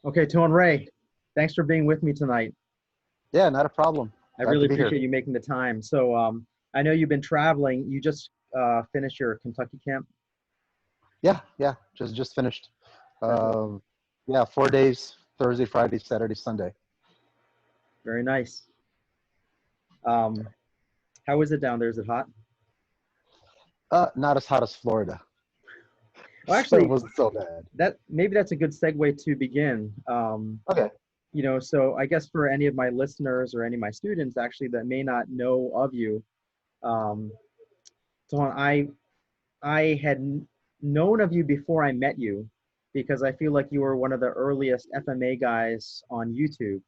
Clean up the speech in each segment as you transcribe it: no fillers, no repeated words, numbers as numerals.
Okay, Tuhon Ray, thanks for being with me tonight. Yeah, not a problem. I Glad to really be here. appreciate you making the time. So, I know you've been traveling. You just finished your Kentucky camp. Yeah. Just finished. That's Um, yeah, 4 days: Thursday, Friday, Saturday, Sunday. very nice. Um, how is it down there? Is it hot? Not as hot as Florida, Well, so it actually, wasn't so bad. that maybe that's a good segue to begin. Okay. So I guess for any of my listeners or any of my students actually that may not know of you, um, Tuhon, I had known of you before I met you because I feel like you were one of the earliest FMA guys on YouTube.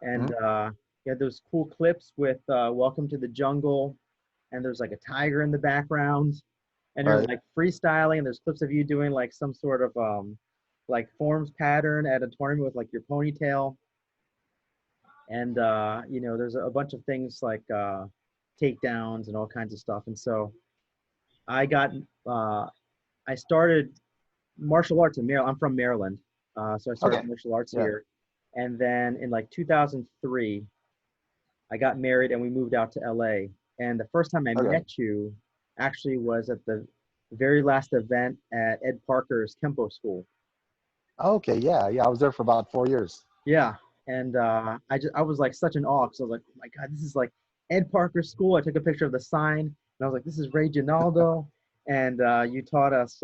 And Mhm. you had those cool clips with Welcome to the Jungle, and there's like a tiger in the background, and you're Right. like freestyling, and there's clips of you doing like some sort of like forms pattern at a tournament with like your ponytail. And there's a bunch of things like takedowns and all kinds of stuff. And so I got uh, I started martial arts in Maryland. I'm from Maryland, so I started Okay. martial arts Yeah. here. And then in like 2003, I got married and we moved out to LA. And the first time I Okay. met you actually was at the very last event at Ed Parker's Kempo School. Okay. Yeah. I was there for about 4 years. Yeah. And I was like such an awe because I was like, oh my God, this is like Ed Parker's school. I took a picture of the sign and I was like, this is Ray Dionaldo. And you taught us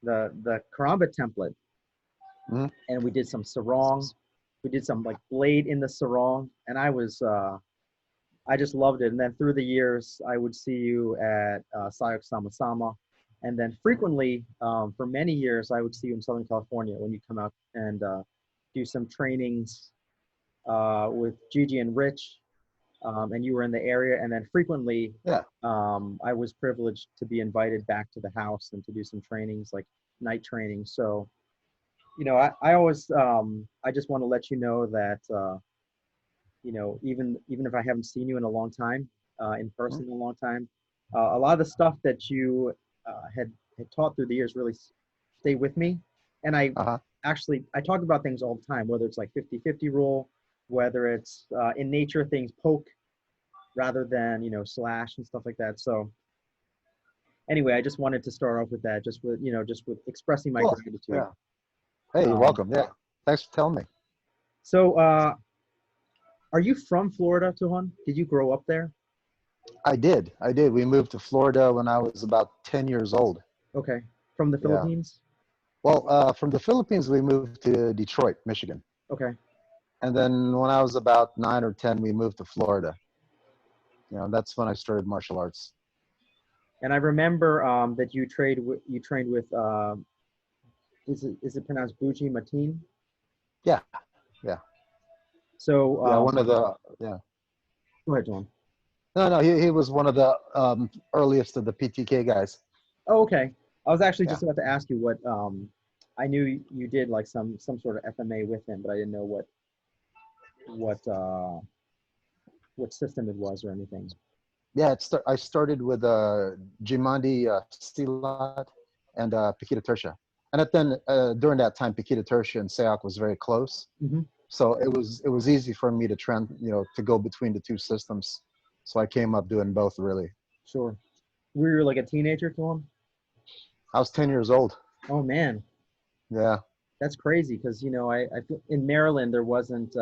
the karamba template, Mhm. and we did some sarong. We did some like blade in the sarong, and I just loved it. And then through the years, I would see you at Sayok Sama Sama, and then frequently for many years, I would see you in Southern California when you come out and do some trainings with Gigi and Rich, and you were in the area. And then frequently, Yeah. I was privileged to be invited back to the house and to do some trainings like night training. So I always I just want to let you know that even if I haven't seen you in a long time, in Mhm. person in a long time, a lot of the stuff that you had taught through the years really stay with me. And Uh-huh. I talk about things all the time, whether it's like 50-50 rule, whether it's in nature things poke rather than slash and stuff like that. So anyway, I just wanted to start off with that, just with expressing my Cool. gratitude. Yeah. Hey, you're Um, welcome. Yeah. Thanks for telling me. so, are you from Florida, Tuhon? Did you grow up there? I did. I did. We moved to Florida when I was about 10 years old. Okay. From the Yeah. Philippines? Well, from the Philippines, we moved to Detroit, Michigan. Okay. And then when I was about 9 or 10, we moved to Florida. That's when I started martial arts. And I remember that you trained with is it pronounced Buji Mateen? Yeah, yeah, So yeah. One of the yeah. go ahead, John. No, he was one of the earliest of the PTK guys. Oh, okay. I was actually Yeah. just about to ask you what I knew you did like some sort of FMA with him, but I didn't know what system it was or anything. Yeah. I started with Jimandi Silat and Pikita Tertia. And then during that time, Pikita Tertia and Seok was very close. Hmm. So it was easy for me to go between the two systems. So I came up doing both really. Sure. Were you like a teenager to him? I was 10 years old. Oh man, Yeah. that's crazy because I feel in Maryland there wasn't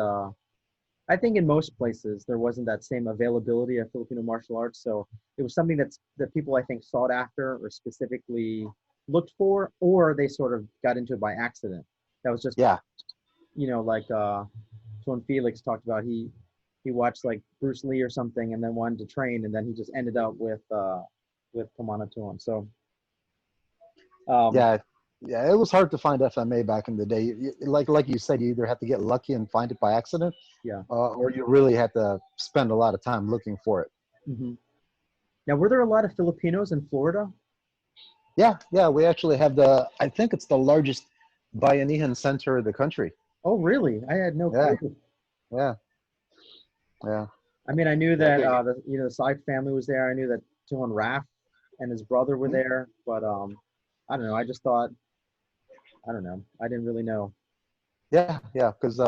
I think in most places there wasn't that same availability of Filipino martial arts. So it was something that people I think sought after or specifically looked for, or they sort of got into it by accident. That was just Yeah. like when Felix talked about he watched like Bruce Lee or something and then wanted to train and then he just ended up with Pamana Tuan. So um, Yeah, yeah, it was hard to find FMA back in the day. Like you said, you either had to get lucky and find it by accident, yeah. or you really had to spend a lot of time looking for it. Hmm. Now, were there a lot of Filipinos in Florida? Yeah. We actually have I think it's the largest Bayanihan center in the country. Oh, really? I had no Yeah, clue. yeah, yeah, I mean, I knew yeah. that the Syed family was there. I knew that Tuhon Raf and his brother were Mhm. there, but I don't know. I just thought I don't know. I didn't really know. Yeah, yeah, because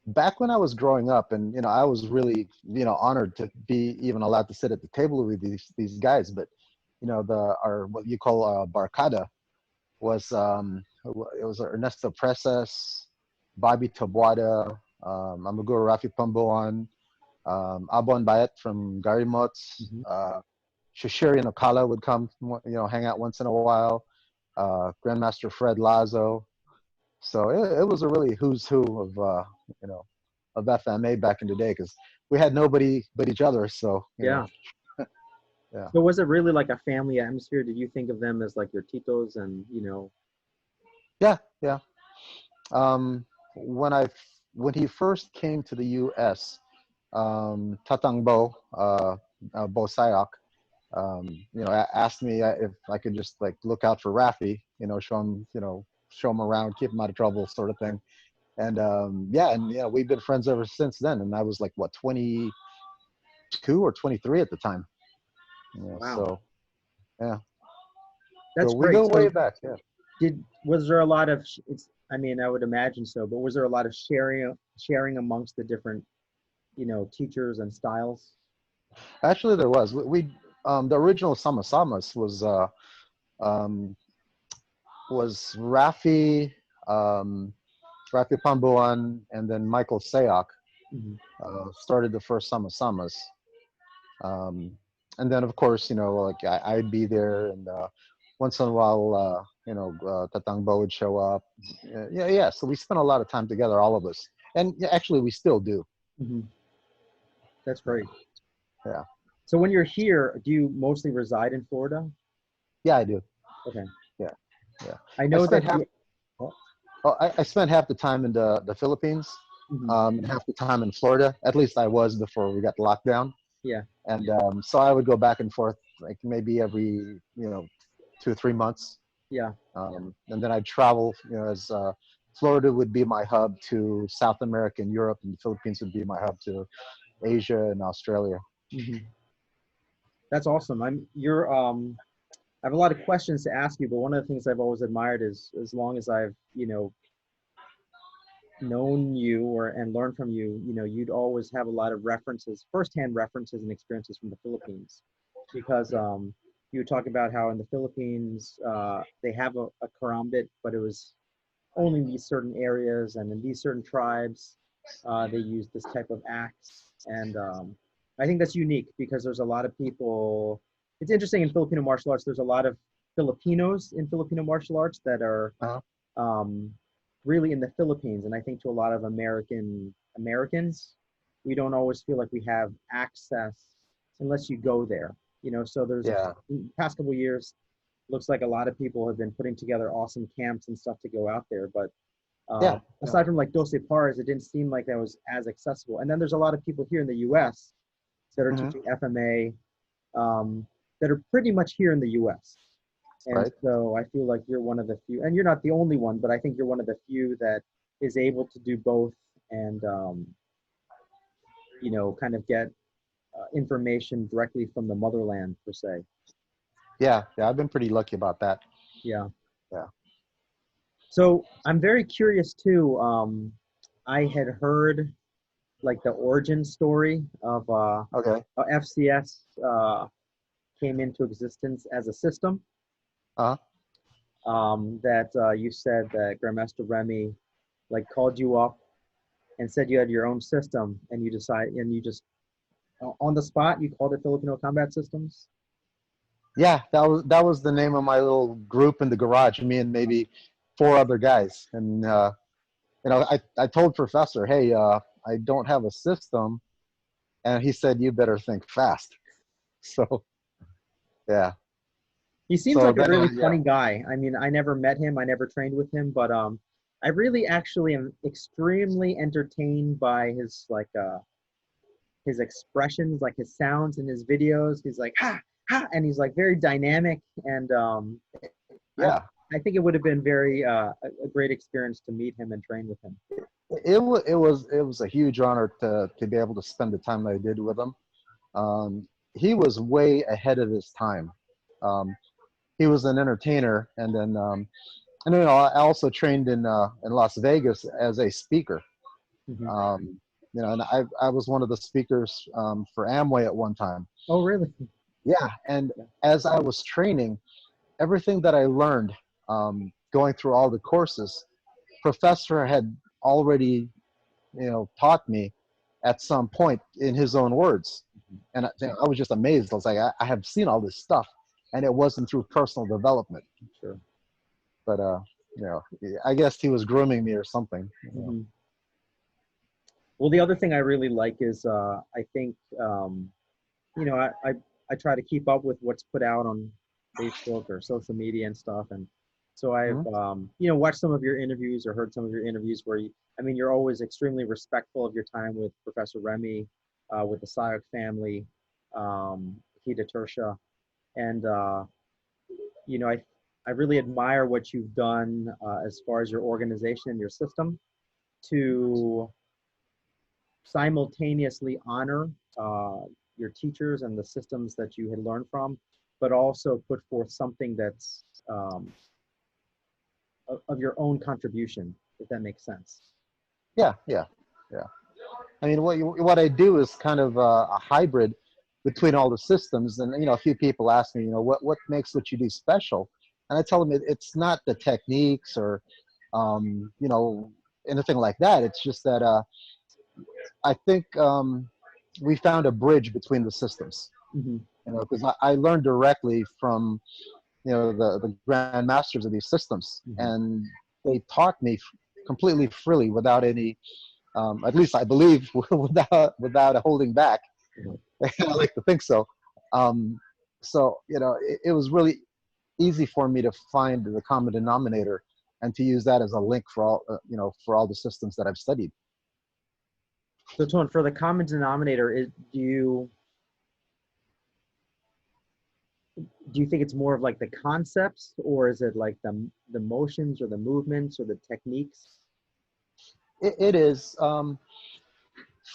back when I was growing up, and I was really honored to be even allowed to sit at the table with these guys. But the our what you call barcada was it was Ernesto Presas, Bobby Tabuada, Amaguro Rafi Pambuan, Abon Bayet from Garimots, Hmm. Shashiri and Okala would come, hang out once in a while. Grandmaster Fred Lazo. So it was a really who's who of you know of FMA back in the day because we had nobody but each other. So Yeah. yeah, So was it really like a family atmosphere? Did you think of them as like your titos and yeah, yeah. Um, when I when he first came to the U.S., Tatang Bo, Bo Sayak, asked me if I could just like look out for Rafi, show him around, keep him out of trouble, sort of thing. And yeah, and we've been friends ever since then. And I was like, what, 22 or 23 at the time. wow, So yeah, so that's we great. go way So back. Yeah. was there a lot of it's I mean, I would imagine so, but was there a lot of sharing amongst the different, teachers and styles? Actually, there was. The original Sama Samas um, was Rafi Pambuan, and then Michael Sayak Hmm. started the first Sama Samas. Um, and then, of course, like I'd be there, and once in a while, Tatang Bo would show up. Yeah, yeah. So we spent a lot of time together, all of us, and yeah, actually, we still do. Hmm. That's great. Yeah, So when you're here, do you mostly reside in Florida? yeah, I do. Okay. Yeah, yeah. I I know spent that half. oh, I spent half the time in the Philippines, mhm. and half the time in Florida. At least I was before we got locked down. Yeah, And so I would go back and forth like maybe every 2 or 3 months, yeah. and then I'd travel. As Florida would be my hub to South America and Europe, and the Philippines would be my hub to Asia and Australia. Hmm. That's awesome. I have a lot of questions to ask you, but one of the things I've always admired is as long as I've, known you or and learned from you, you'd always have a lot of references, firsthand references and experiences from the Philippines, because you would talk about how in the Philippines they have a karambit, but it was only in these certain areas and in these certain tribes they use this type of axe, and I think that's unique because there's a lot of people. It's interesting in Filipino martial arts. There's a lot of Filipinos in Filipino martial arts that are Uh, um, really in the Philippines. And I think to a lot of Americans, we don't always feel like we have access unless you go there. So there's yeah, in the past couple of years, looks like a lot of people have been putting together awesome camps and stuff to go out there. But yeah, yeah. aside from like Doce Pares, it didn't seem like that was as accessible. And then there's a lot of people here in the U.S. that are Hmm. teaching FMA that are pretty much here in the U.S. And Right. so I feel like you're one of the few, and you're not the only one, but I think you're one of the few that is able to do both and, kind of get information directly from the motherland, per se. Yeah, yeah. I've been pretty lucky about that. Yeah. Yeah. So I'm very curious too. I had heard like the origin story of Okay. how FCS came into existence as a system. Uh, That you said that Grandmaster Remy like called you up and said you had your own system and you just on the spot you called it Filipino Combat Systems. yeah, that was the name of my little group in the garage. Me and maybe four other guys, and I told Professor, hey, I don't have a system, and he said, you better think fast. So yeah. He seems So like a then really yeah. funny guy. I mean, I never met him, I never trained with him, but I really actually am extremely entertained by his expressions, like his sounds in his videos. He's like ha ha, and he's like very dynamic, and I Yeah. I think it would have been very a great experience to meet him and train with him. It was a huge honor to be able to spend the time that I did with him. He was way ahead of his time. Um, he was an entertainer, and then and you know, I also trained in Las Vegas as a speaker. Hmm. You know, and I was one of the speakers for Amway at one time. Oh, really? Yeah, and Yeah. as I was training, everything that I learned going through all the courses, professor had already, you know, taught me at some point in his own words, Mhm. and I was just amazed. I was like, I have seen all this stuff, and it wasn't through personal development, Sure. but you know, I guess he was grooming me or something. You know. Hmm. Well, the other thing I really like is I think you know I try to keep up with what's put out on Facebook or social media and stuff, and so I've Mhm. you know watched some of your interviews or heard some of your interviews where you, I mean, you're always extremely respectful of your time with Professor Remy, with the Sayok family, Hida Tersha, and you know I really admire what you've done as far as your organization and your system to simultaneously honor your teachers and the systems that you had learned from, but also put forth something that's of your own contribution, if that makes sense. Yeah, yeah, yeah. I mean, what I do is kind of a hybrid between all the systems. And you know, a few people ask me, you know, what makes what you do special, and I tell them it's not the techniques or you know, anything like that. It's just that I think we found a bridge between the systems. Hmm. You know, because I learned directly from, you know, the grandmasters of these systems, Hmm. and they taught me completely freely without any, at least I believe, without holding back. I like to think so. Um, so you know, it was really easy for me to find the common denominator and to use that as a link for all, you know, for all the systems that I've studied. So, Tone, for the common denominator, do you think it's more of like the concepts, or is it like the motions or the movements or the techniques? It is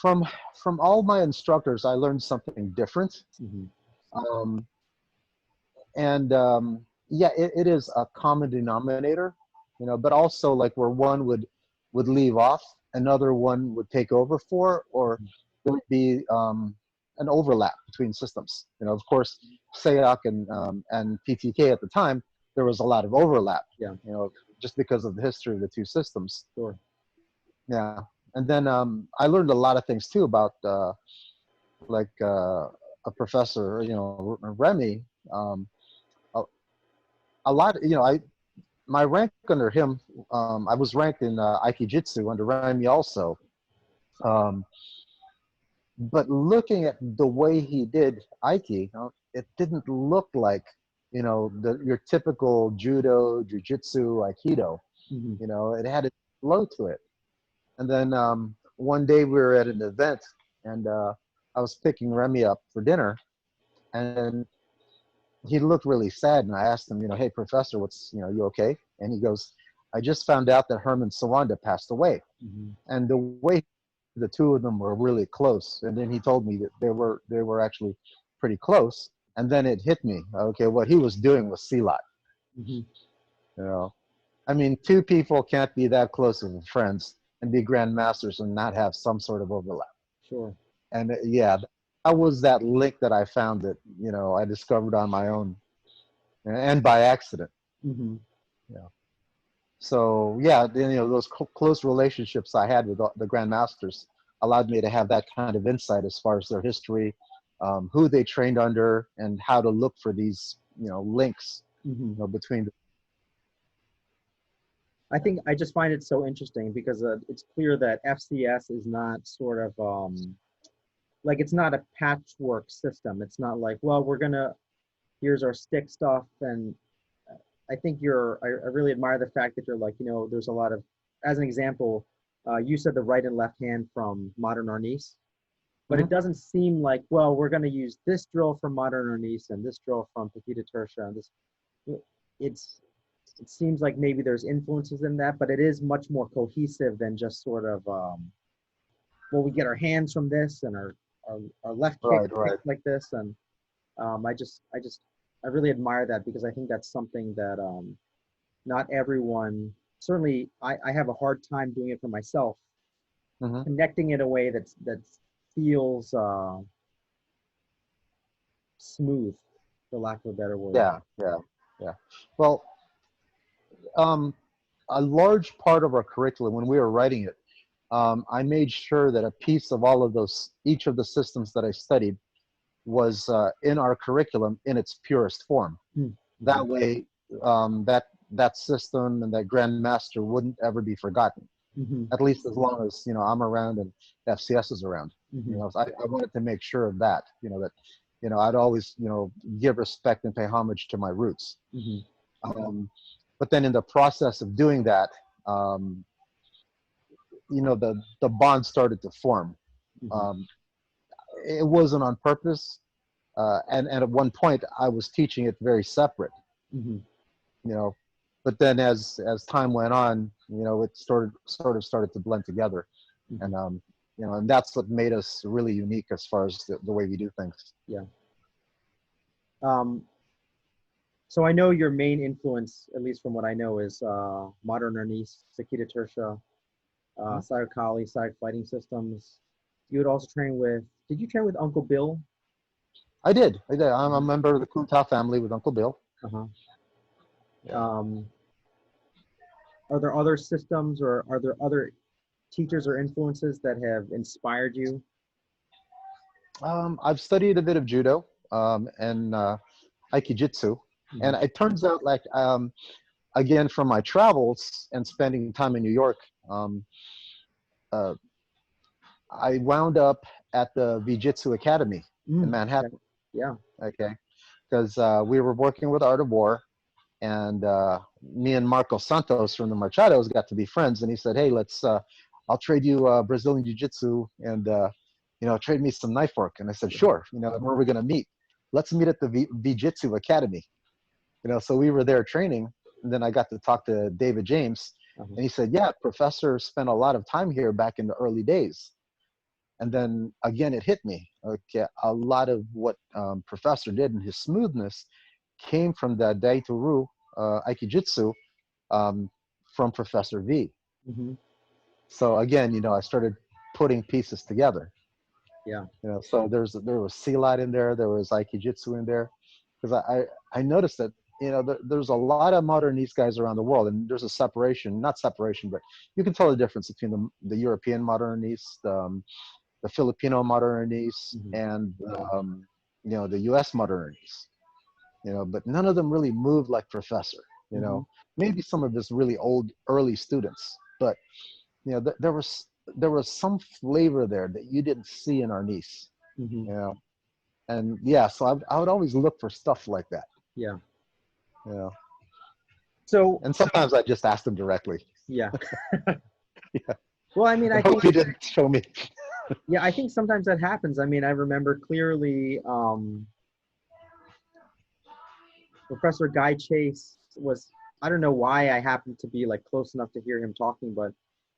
from from all my instructors, I learned something different. Hmm. Um, and yeah, it is a common denominator, you know, but also like where one would leave off, another one would take over for, or there would be an overlap between systems. You know, of course, SEAC and PTK at the time, there was a lot of overlap, Yeah, you know, just because of the history of the two systems. sure. Yeah, and then I learned a lot of things too about like a professor, you know, Remy. Um, a, a lot, you know, I my rank under him, I was ranked in Aikijitsu under Remy also. Um, but looking at the way he did Aiki, you know, it didn't look like, you know, your typical judo, jujitsu, Aikido. Hmm. You know, it had a flow to it. And then one day we were at an event, and I was picking Remy up for dinner, and he looked really sad. And I asked him, you know, hey, professor, what's, you know, you okay? And he goes, I just found out that Herman Sawanda passed away. Hmm. And the way the two of them were really close. And then he told me that they were actually pretty close. And then it hit me. Okay, what he was doing was Silat. Hmm. You know, I mean, two people can't be that close of friends and be grandmasters and not have some sort of overlap. Sure. And yeah, that was that link that I found that, you know, I discovered on my own and by accident. Hmm. Yeah. So yeah, you know, those close relationships I had with the grandmasters allowed me to have that kind of insight as far as their history, who they trained under, and how to look for these, you know, links, Hmm. you know, between the. I think I just find it so interesting because it's clear that FCS is not sort of like it's not a patchwork system. It's not like, well, we're gonna here's our stick stuff, and I think I really admire the fact that you're like, you know, there's a lot of, as an example, you said the right and left hand from modern Arnis, but it Mhm. doesn't seem like, well, we're going to use this drill from modern Arnis and this drill from Pajita Tersha and this. It's it seems like maybe there's influences in that, but it is much more cohesive than just sort of well, we get our hands from this and our left kick Right, right. kicks like this, and I really admire that because I think that's something that not everyone. Certainly, I have a hard time doing it for myself, Hmm. connecting in a way that feels smooth, for lack of a better word. Yeah, yeah, yeah. Well, um, a large part of our curriculum when we were writing it, I made sure that a piece of all of those, each of the systems that I studied, was in our curriculum in its purest form. Mm-hmm. That way, that system and that grandmaster wouldn't ever be forgotten. Mm-hmm. At least as long as I'm around and FCS is around. Mm-hmm. So I wanted to make sure of that. That I'd always give respect and pay homage to my roots. Mm-hmm. But then in the process of doing that, um, the bond started to form. Mm-hmm. Um, it wasn't on purpose, and at one point I was teaching it very separate. Mm-hmm. you know but then as time went on, it started to blend together. Mm-hmm. And that's what made us really unique as far as the way we do things. Yeah. Um, so I know your main influence, at least from what I know, is modern Ernest, Sakita Tersha, Mhm. Sayakali, Sayak Fighting Systems. You would also train with, did you train with Uncle Bill? I did. I'm a Mhm. member of the Kuntao family with Uncle Bill. Uh-huh. Yeah. Um, are there other systems or are there other teachers or influences that have inspired you? I've studied a bit of judo, and aikijitsu, Mm-hmm. and it turns out, like, again, from my travels and spending time in New York, um, uh, I wound up at the Vijitsu Academy in Mm, okay. Manhattan. Yeah. Okay, because we were working with Art of War, and me and Marco Santos from the Marchados got to be friends. And he said, "Hey, I'll trade you Brazilian Jiu-Jitsu, and trade me some knife work." And I said, "Sure." Where are we going to meet? Let's meet at the Vijitsu Academy. So we were there training, and then I got to talk to David James, Uh-huh. and he said, "Yeah, Professor spent a lot of time here back in the early days." And then again, it hit me. Okay, a lot of what Professor did and his smoothness came from the Daitoru Aikijitsu, um, from Professor V. Mm-hmm. So again, I started putting pieces together. Yeah. So there was silat in there, there was Aikijitsu in there, because I noticed that there's a lot of modernist guys around the world, and there's a separation, not separation, but you can tell the difference between the European modernist, the Filipino modernists, Mm-hmm. and the U.S. modernists. But none of them really moved like Professor. Mm-hmm. Maybe some of his really old early students, but there was some flavor there that you didn't see in our niece. Mm-hmm. You know, and yeah, so I would always look for stuff like that. Yeah. You know, So, and sometimes I just asked them directly. yeah. Yeah, Well, I mean, I I hope think, you didn't show me. yeah, I think sometimes that happens. I mean, I remember clearly Professor Guy Chase was, I don't know why I happened to be like close enough to hear him talking, but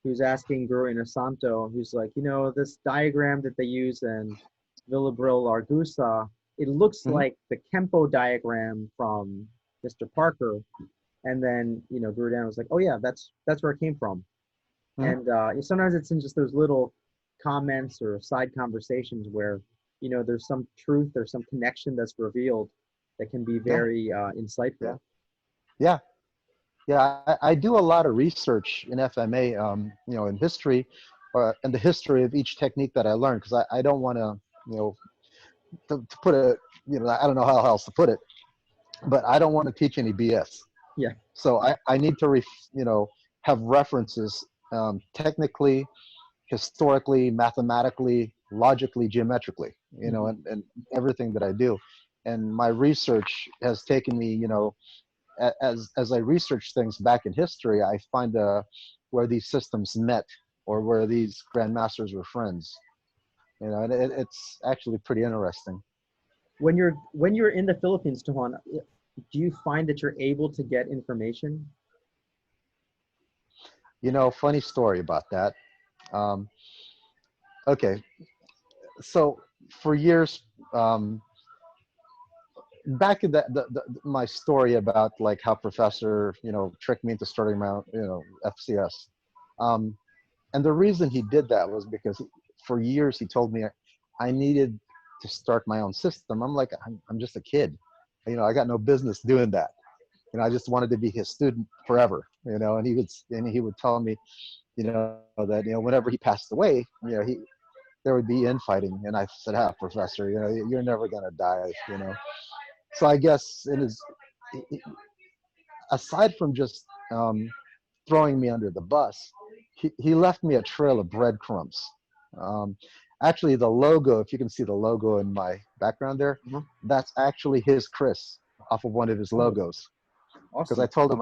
he was asking Guru Inasanto, who's like, this diagram that they use in Villabril Argusa, it looks Mhm. like the Kempo diagram from Mr. Parker. And then, Guru Dan was like, oh yeah, that's where it came from. Mhm. And sometimes it's in just those little comments or side conversations where, there's some truth or some connection that's revealed that can be Yeah, very yeah, insightful. yeah. Yeah, I do a lot of research in FMA, in history, and the history of each technique that I learn, because I don't want to, to put it, I don't know how else to put it, but I don't want to teach any BS. Yeah. So I need to, have references, technically, historically, mathematically, logically, geometrically, Hmm. and everything that I do. And my research has taken me, as I research things back in history, I find where these systems met, or where these grandmasters were friends. And it's actually pretty interesting. When you're in the Philippines, Tuhon, do you find that you're able to get information? Funny story about that. Um, okay, so for years, um, back in my story about like how Professor, tricked me into starting my own, FCS. Um, and the reason he did that was because for years he told me I needed to start my own system. I'm like, I'm just a kid. I got no business doing that. I just wanted to be his student forever, and he would tell me, that, whenever he passed away, there would be infighting. And I said, Professor, you're never going to die, So I guess aside from just throwing me under the bus, he left me a trail of breadcrumbs. Um, Actually, the logo, if you can see the logo in my background there, that's actually his Chris off of one of his logos. Because Awesome. I told him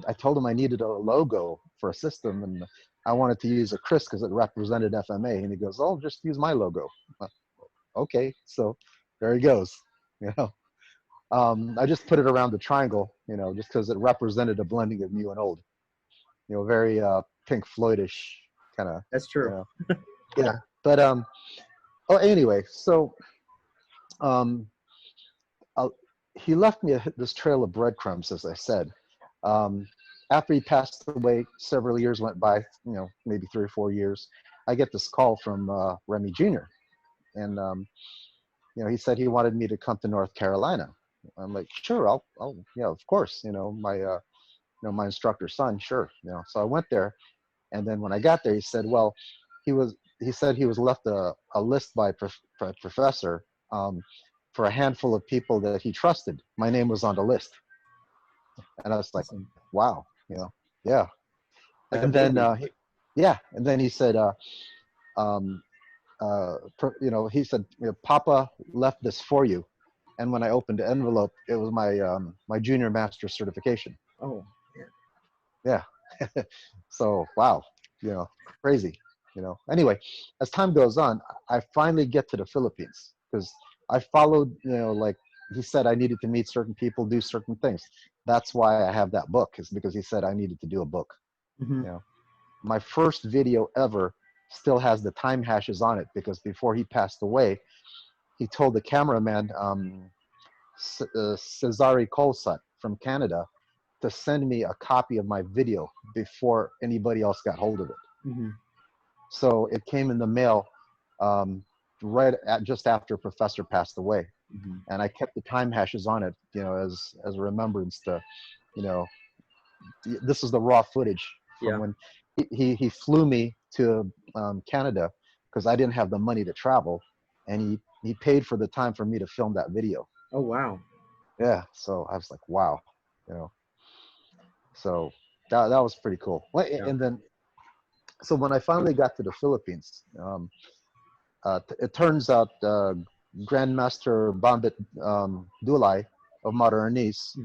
I told him I needed a logo for a system, and I wanted to use a Chris because it represented FMA, and he goes, "Oh, just use my logo." Okay, so there he goes. I just put it around the triangle, just because it represented a blending of new and old. Very Pink Floydish kind of. That's true. Yeah. But anyway, so um, uh, he left me this trail of breadcrumbs, as I said. Um, After he passed away, several years went by, maybe 3 or 4 years. I get this call from Remy Jr. And he said he wanted me to come to North Carolina. I'm like, sure, yeah, of course. My instructor's son, sure. So I went there, and then when I got there, he said, well, he said he was left a list by professor for a handful of people that he trusted. My name was on the list, and I was like, Awesome. wow, yeah. Like a And then baby. and then he said, um, he said, Papa left this for you. And when I opened the envelope, it was my junior master certification. Oh, Yeah. So wow, crazy. Anyway, as time goes on, I finally get to the Philippines because I followed, like he said, I needed to meet certain people, do certain things. That's why I have that book, is because he said I needed to do a book. mm-hmm. My first video ever still has the time hashes on it, because before he passed away, he told the cameraman, Cesare Colsat from Canada, to send me a copy of my video before anybody else got hold of it. Mm-hmm. So it came in the mail just after Professor passed away. Mm-hmm. And I kept the time hashes on it, as a remembrance to, this is the raw footage from when he flew me to Canada, because I didn't have the money to travel, and he paid for the time for me to film that video. Oh, wow. Yeah, so I was like, wow, so that was pretty cool. And then, so when I finally got to the Philippines, it turns out Grandmaster Bombit Dulay of Mataranese,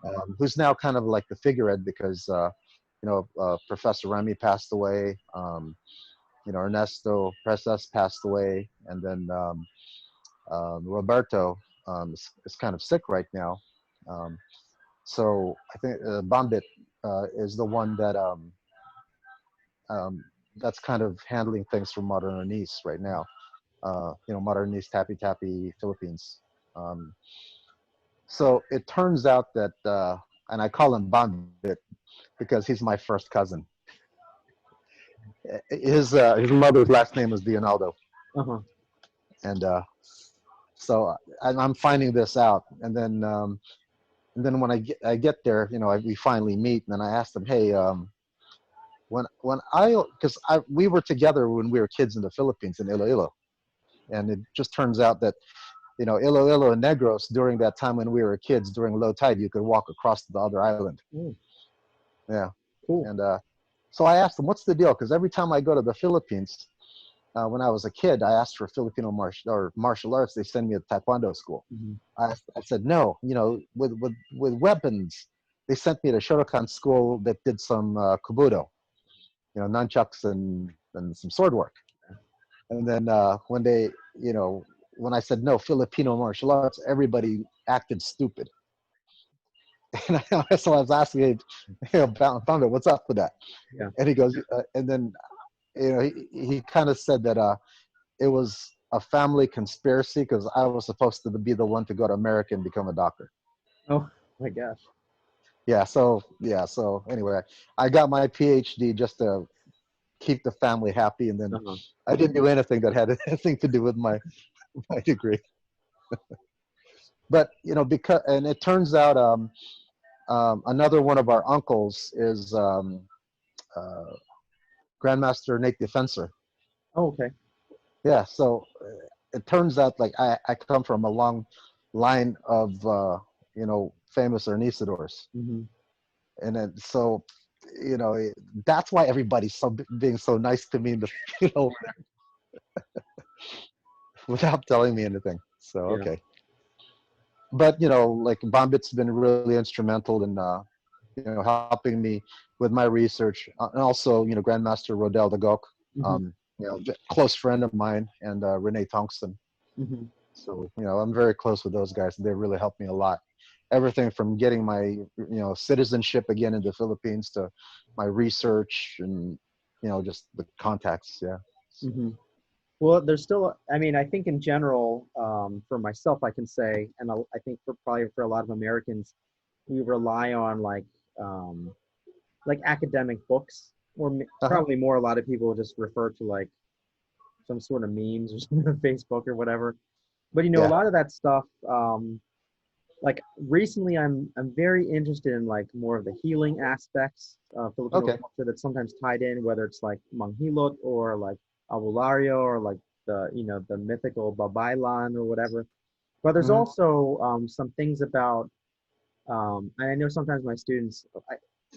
Mm-hmm. who's now kind of like the figurehead, because Professor Remy passed away, Ernesto Presas passed away, and then Roberto is kind of sick right now. So I think Bombit is the one that that's kind of handling things for Mataranese right now. Mataranese Tappy Tappy Philippines. So it turns out that, and I call him Bombit because he's my first cousin. His mother's last name is Dionaldo. Uh-huh. And so I'm finding this out, and then when I get there, we finally meet, and then I asked him, hey, because we were together when we were kids in the Philippines in Iloilo, and it just turns out that Iloilo and Negros, during that time when we were kids, during low tide, you could walk across to the other island. Yeah. Cool. And so I asked him, what's the deal? Because every time I go to the Philippines, when I was a kid, I asked for Filipino martial arts. They send me to Taekwondo school. Mm-hmm. I said, no, with weapons. They sent me to Shotokan school that did some Kubudo, nunchucks and some sword work. And then when they, when I said no, Filipino martial arts, everybody acted stupid. And so I was asking him, Founder, what's up with that? Yeah. And he goes, and then, he kind of said that it was a family conspiracy because I was supposed to be the one to go to America and become a doctor. Oh my gosh. So anyway, I got my PhD just to keep the family happy, and then Uh-huh. I didn't do anything that had anything to do with my degree. But because and it turns out another one of our uncles is uh, Grandmaster Nate Defensor. Oh, okay. Yeah, so it turns out like I come from a long line of famous Ernesadors, Mm-hmm. and then so that's why everybody's being so nice to me in the without telling me anything. So Yeah. okay, but like Bombit's been really instrumental in helping me with my research, and also Grandmaster Rodel de Gok, Mm-hmm. close friend of mine, and Renee Tongson. Mm-hmm. So I'm very close with those guys. They really helped me a lot. Everything from getting my citizenship again in the Philippines to my research and just the contacts. Yeah. Mm-hmm. Well, there's still, I mean, I think in general, for myself, I can say, and I think for probably for a lot of Americans, we rely on like academic books, or Uh-huh. probably more. A lot of people just refer to like some sort of memes or something on Facebook or whatever. But a Yeah. lot of that stuff, like recently, I'm very interested in like more of the healing aspects of Filipino Okay. culture that's sometimes tied in, whether it's like Manghilot or like Abulario or like the the mythical Babaylan or whatever. But there's Hmm. also some things about, and I know sometimes my students,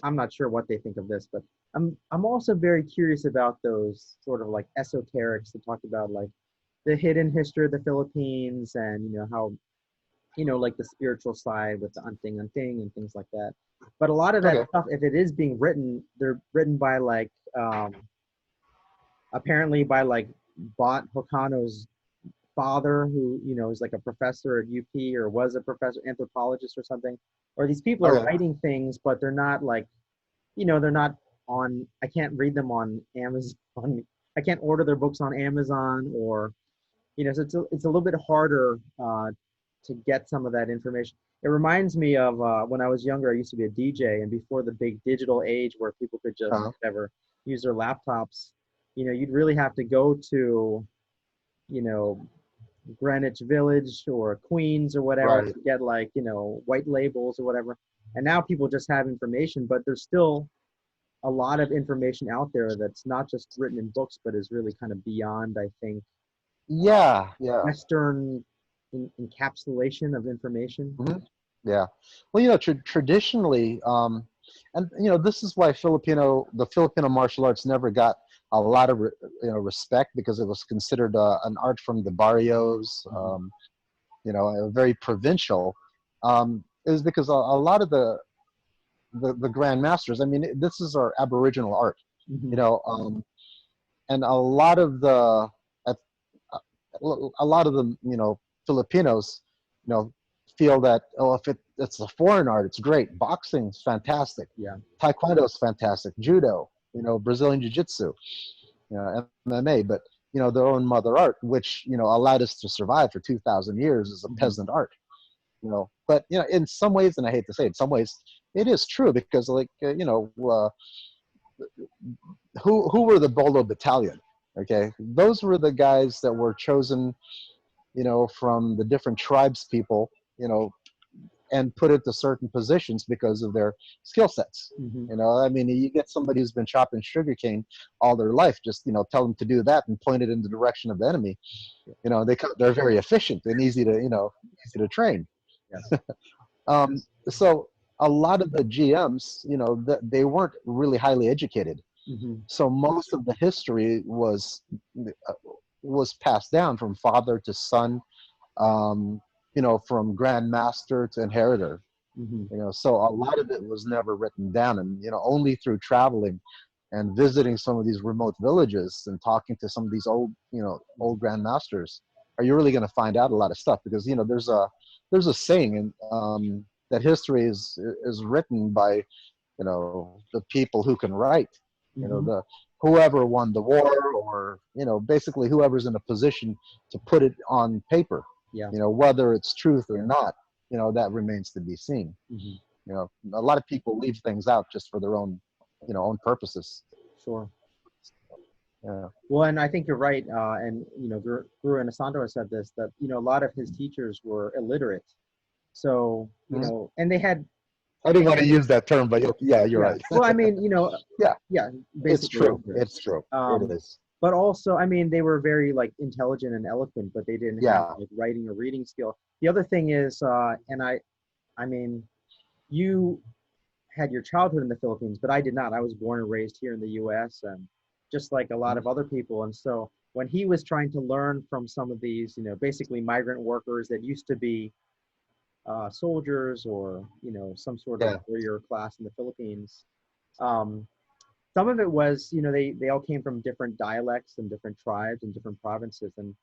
I'm not sure what they think of this, but I'm also very curious about those sort of like esoterics that talk about like the hidden history of the Philippines, and how like the spiritual side with the unting and things like that. But a lot of that Okay. stuff, if it is being written, they're written by like apparently by like Bot Hokano's father, who is like a professor at UP, or was a professor, anthropologist or something. Or these people are Okay. writing things, but they're not like, they're not on. I can't read them on Amazon. I can't order their books on Amazon, or so it's a little bit harder to get some of that information. It reminds me of when I was younger. I used to be a DJ, and before the big digital age where people could just Uh-huh. whatever use their laptops, you'd really have to go to you know Greenwich Village or Queens or whatever Right. to get like white labels or whatever. And now people just have information, but there's still a lot of information out there that's not just written in books, but is really kind of beyond, I think, uh, Yeah. Yeah. Western encapsulation of information. Hmm. Yeah. Well, traditionally, and this is why the Filipino martial arts never got a lot of respect because it was considered an art from the barrios, Hmm. very provincial. Is because a lot of the grandmasters. I mean, this is our Aboriginal art, you Hmm. know, and a lot of uh, a lot of the Filipinos feel that, oh, if it's a foreign art, it's great. Boxing's fantastic, Yeah. taekwondo's fantastic, judo, Brazilian jiu-jitsu, MMA, but their own mother art, which allowed us to survive for 2,000 years, is a Hmm. peasant art. But in some ways, and I hate to say it, in some ways it is true because like who were the Bolo Battalion? Okay, those were the guys that were chosen, from the different tribes people, and put into certain positions because of their skill sets. Hmm. I mean, you get somebody who's been chopping sugarcane all their life, just tell them to do that and point it in the direction of the enemy. They're very efficient and easy to train. Yes. So a lot of the GMs, they weren't really highly educated. Hmm. So most of the history was passed down from father to son, um, from grandmaster to inheritor. Hmm. So a lot of it was never written down, and only through traveling and visiting some of these remote villages and talking to some of these old grandmasters are you really going to find out a lot of stuff, because there's a saying, and that history is written by the people who can write, Hmm. the whoever won the war, or basically whoever's in a position to put it on paper. Yeah. Whether it's truth or not, that remains to be seen. Hmm. A lot of people leave things out just for their own own purposes. Sure. Yeah. Well, and I think you're right. And Guru Anasanto has said this, that a lot of his teachers were illiterate. So Mhm. and they had, I didn't want to use that term, but yeah, you're yeah. right. Well, I mean, Yeah, yeah, it's basically true. illiterate. It's true. It Um, is. but also, I mean, they were very like intelligent and eloquent, but they didn't have Yeah. like writing or reading skill. The other thing is, and I mean, you had your childhood in the Philippines, but I did not. I was born and raised here in the U.S. and just like a lot Mhm. of other people. And so when he was trying to learn from some of these, basically migrant workers that used to be soldiers or some sort of Yeah. warrior class in the Philippines, um, some of it was they all came from different dialects and different tribes and different provinces. And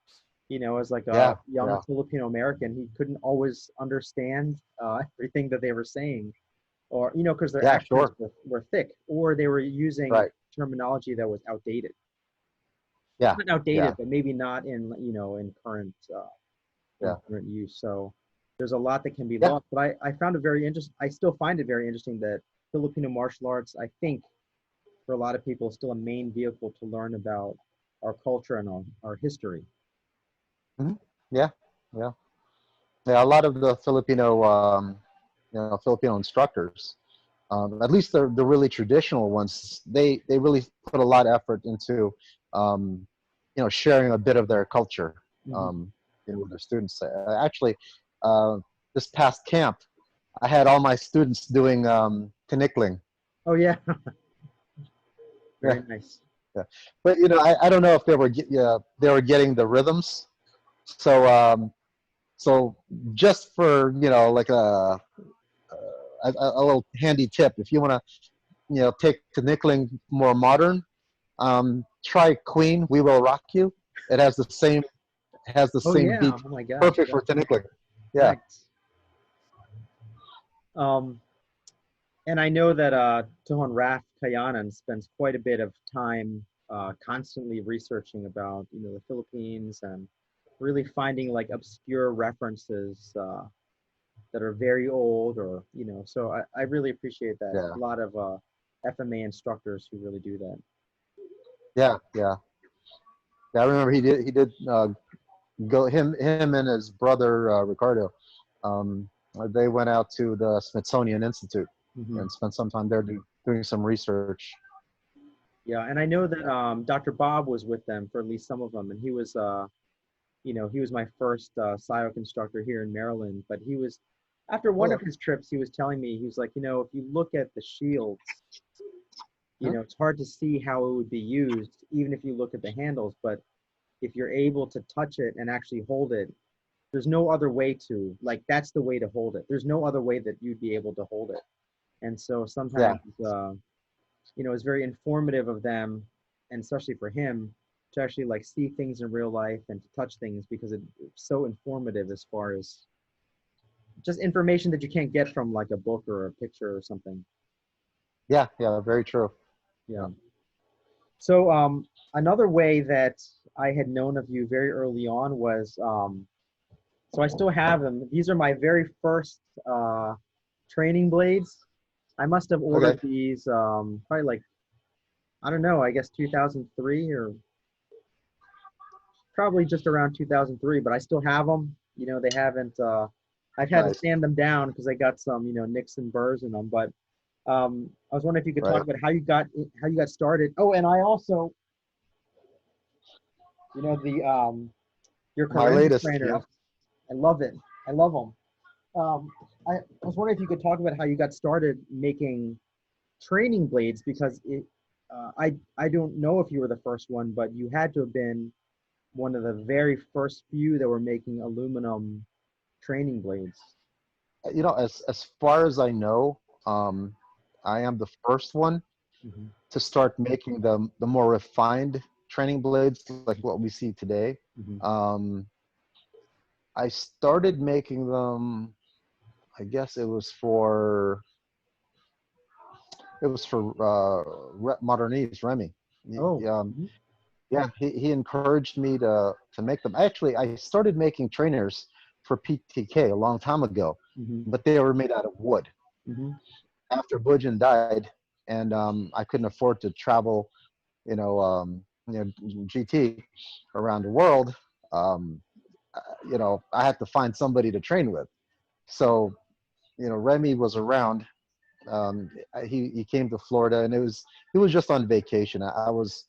as like a Yeah. young Yeah. Filipino American, he couldn't always understand everything that they were saying, or because their Yeah. accents Sure. were thick, or they were using Right. terminology that was outdated. Yeah. Not outdated, Yeah. but maybe not in Yeah. current use. So there's a lot that can be Yeah. lost. But I found it very interesting. I still find it very interesting that Filipino martial arts, I think, for a lot of people, is still a main vehicle to learn about our culture and our history. Mhm. Yeah. Yeah. Yeah. A lot of the Filipino, Filipino instructors, at least the really traditional ones, they really put a lot of effort into, um, sharing a bit of their culture, Hmm. um, with their students. Actually, uh, this past camp, I had all my students doing Tinikling. Oh yeah, Yeah, very nice. yeah. But I don't know if they were getting the rhythms. So so just for like a little handy tip, if you want to take Tinikling more modern, try Queen, We Will Rock You. It has the Oh same yeah, beat, oh my gosh, perfect yeah, for Tinikling. Yeah. nice. Um, and I know that Tuhon Ray Dionaldo spends quite a bit of time constantly researching about the Philippines and really finding like obscure references that are very old, or so I really appreciate that. Yeah. A lot of FMA instructors who really do that. Yeah. Yeah. Yeah. I remember he did go him and his brother Ricardo. Um, they went out to the Smithsonian Institute Hmm. and spent some time there doing some research. Yeah, and I know that Dr. Bob was with them for at least some of them, and he was he was my first SIOC instructor here in Maryland. But he was, after one of Oh, his trips, he was telling me, he was like, if you look at the shields, huh? it's hard to see how it would be used, even if you look at the handles. But if you're able to touch it and actually hold it, there's no other way to, like, that's the way to hold it. There's no other way that you'd be able to hold it. And so Yeah. sometimes, it's very informative of them, and especially for him, to actually like see things in real life and to touch things, because it's so informative as far as just information that you can't get from like a book or a picture or something. Yeah. Yeah. Very true. Yeah. Yeah. So another way that I had known of you very early on was so I still have them. These are my very first training blades. I must have ordered Okay. these probably like, I don't know, I guess 2003, or probably just around 2003, but I still have them. They haven't, I've had to Nice. sand them down because I got some, nicks and burrs in them. But I was wondering if you could talk Right. about how you got started. Oh, and I also, the your My Karemba latest. Yeah. trainers. I love it. I love them. I was wondering if you could talk about how you got started making training blades, because I don't know if you were the first one, but you had to have been one of the very first few that were making aluminum training blades. As far as I know, I am the first one Hmm. to start making the more refined training blades like what we see today. Hmm. Um, I started making them. I guess it was for Modernese Remy. Oh. Yeah, Mhm. Yeah, he encouraged me to make them. Actually, I started making trainers for PTK a long time ago, Hmm. but they were made out of wood. Hmm. After Bujin died, and I couldn't afford to travel, GT around the world, I had to find somebody to train with. So, Remy was around. He came to Florida, and he was just on vacation. I was,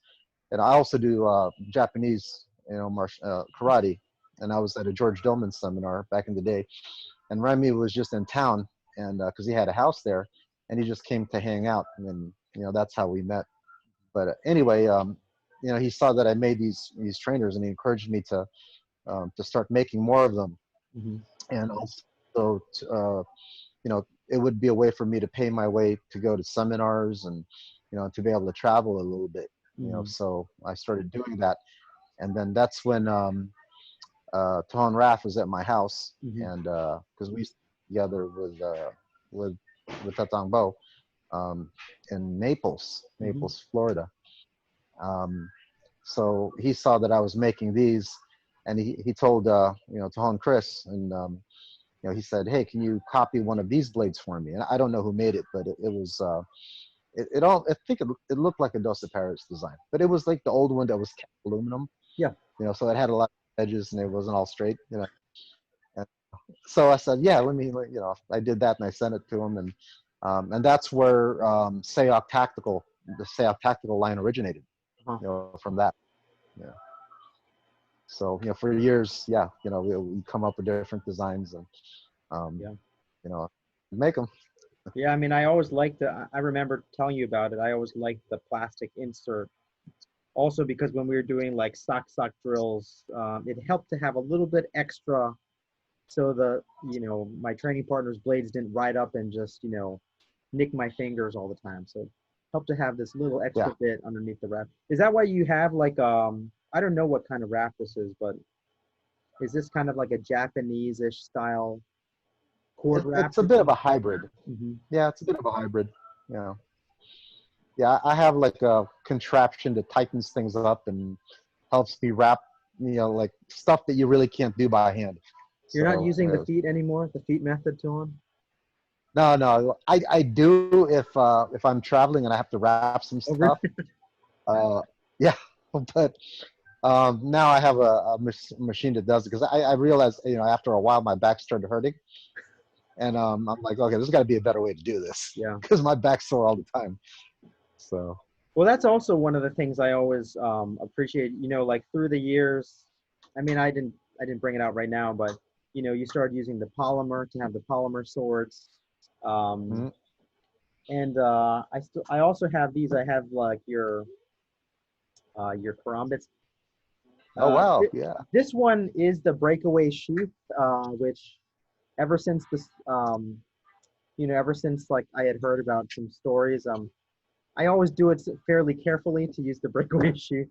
and I also do Japanese, karate, and I was at a George Dillman seminar back in the day, and Remy was just in town, and because he had a house there, and he just came to hang out, and then that's how we met. But anyway, he saw that I made these trainers, and he encouraged me to start making more of them, Hmm. and also it would be a way for me to pay my way to go to seminars and to be able to travel a little bit. Hmm. So I started doing that, and then that's when Tuhon Raff was at my house, Hmm. and because we stayed together with Tatang Bo in Hmm. Naples, Florida. Um, so he saw that I was making these, and he told Tuhon Chris, and he said, "Hey, can you copy one of these blades for me?" And I don't know who made it, but it was it all. I think it looked like a Dos Paris design, but it was like the old one that was cast aluminum. Yeah. So it had a lot of edges and it wasn't all straight. And so I said, "Yeah, let me." I did that and I sent it to him, and that's where the Sayok Tactical line originated. Uh-huh. From that. Yeah. So for years, yeah, we come up with different designs and um, Yeah. you know make them. Yeah. I mean, I always liked I remember telling you about it. I always liked the plastic insert. Also, because when we were doing like sock drills, it helped to have a little bit extra, so my training partner's blades didn't ride up and just nick my fingers all the time. So help to have this little Yeah. extra bit underneath the wrap. Is that why you have like I don't know what kind of wrap this is, but is this kind of like a Japanese-ish style cord wrap It's a that bit of you? a hybrid. Hmm. Yeah, it's a bit of a hybrid. Yeah. Yeah, I have like a contraption that tightens things up and helps me wrap, like stuff that you really can't do by hand. You're not So, using the feet anymore, the feet method, Tuhon? no, I do if I'm traveling and I have to wrap some Oh, really? stuff. Uh, yeah, but now I have a machine that does it because I realized, after a while my back started hurting, and I'm like, okay, there's got to be a better way to do this Yeah. because my back's sore all the time. So Well, that's also one of the things I always appreciate. Like through the years, I mean, I didn't bring it out right now, but you started using the polymer to have the polymer swords, um, mhm. and I also have these. I have like your karambits. Oh Uh, wow, th- yeah, this one is the breakaway sheath, which ever since ever since like I had heard about some stories, I always do it fairly carefully to use the breakaway sheath.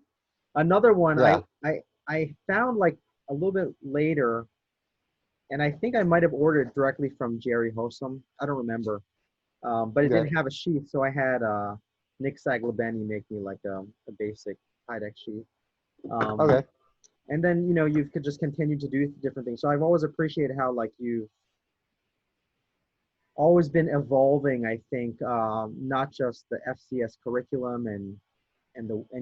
Another one yeah, I found like a little bit later, and I think I might have ordered directly from Jerry Hossam. I don't remember, but it okay, didn't have a sheath, so I had Nick Saglabeni make me like a basic Kydex sheath. Um, okay, and then you could just continue to do different things. So I've always appreciated how like you've always been evolving. I think not just the FCS curriculum and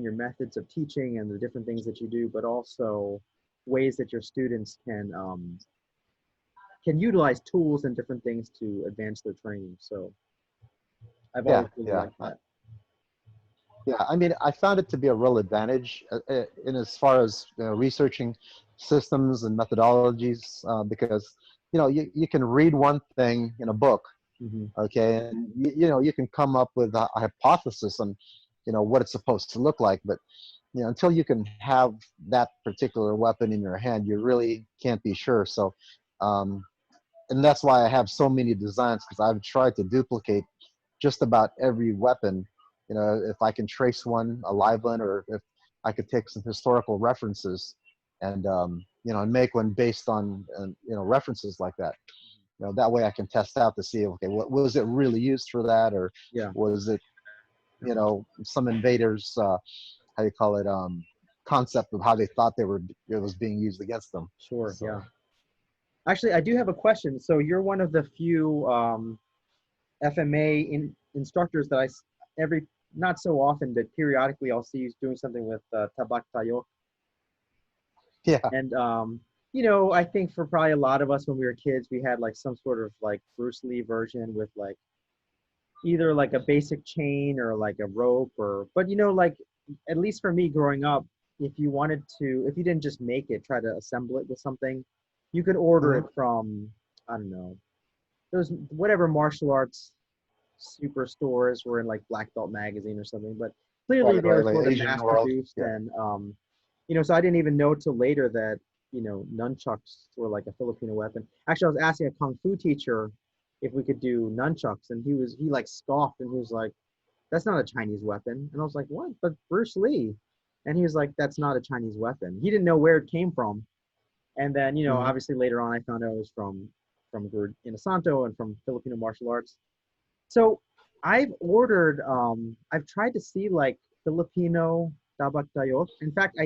your methods of teaching and the different things that you do, but also ways that your students can utilize tools and different things to advance their training. So I've yeah, always really yeah. liked that. Yeah, I mean, I found it to be a real advantage in as far as researching systems and methodologies because you can read one thing in a book, Hmm. okay, and you can come up with a hypothesis on what it's supposed to look like, but until you can have that particular weapon in your hand, you really can't be sure. So, um, and that's why I have so many designs because I've tried to duplicate just about every weapon. If I can trace one, a live one, or if I could take some historical references and and make one based on references like that. That way I can test out to see, okay, what was it really used for that, or Yeah. was it some invaders, how you call it, concept of how they thought it was being used against them. Sure. So, Yeah. Actually, I do have a question. So you're one of the few FMA instructors that every not so often, but periodically I'll see you doing something with tabak tayo. yeah. And I think for probably a lot of us when we were kids, we had like some sort of like Bruce Lee version with like either like a basic chain or like a rope but like at least for me growing up, if you didn't just make it, try to assemble it with something, you could order Mhm. it from, I don't know, those whatever martial arts superstores were in like Black Belt magazine or something, but clearly Right, they were right, like sort of Asian mass world. produced Yeah. and so I didn't even know till later that nunchucks were like a Filipino weapon. Actually, I was asking a kung fu teacher if we could do nunchucks, and he like scoffed and he was like, "That's not a Chinese weapon." And I was like, "What?" But Bruce Lee, and he was like, "That's not a Chinese weapon." He didn't know where it came from, and then Hmm. obviously later on I found out it was from Guru Inasanto and from Filipino Martial Arts. So I've tried to see like Filipino tabak tayo. In fact,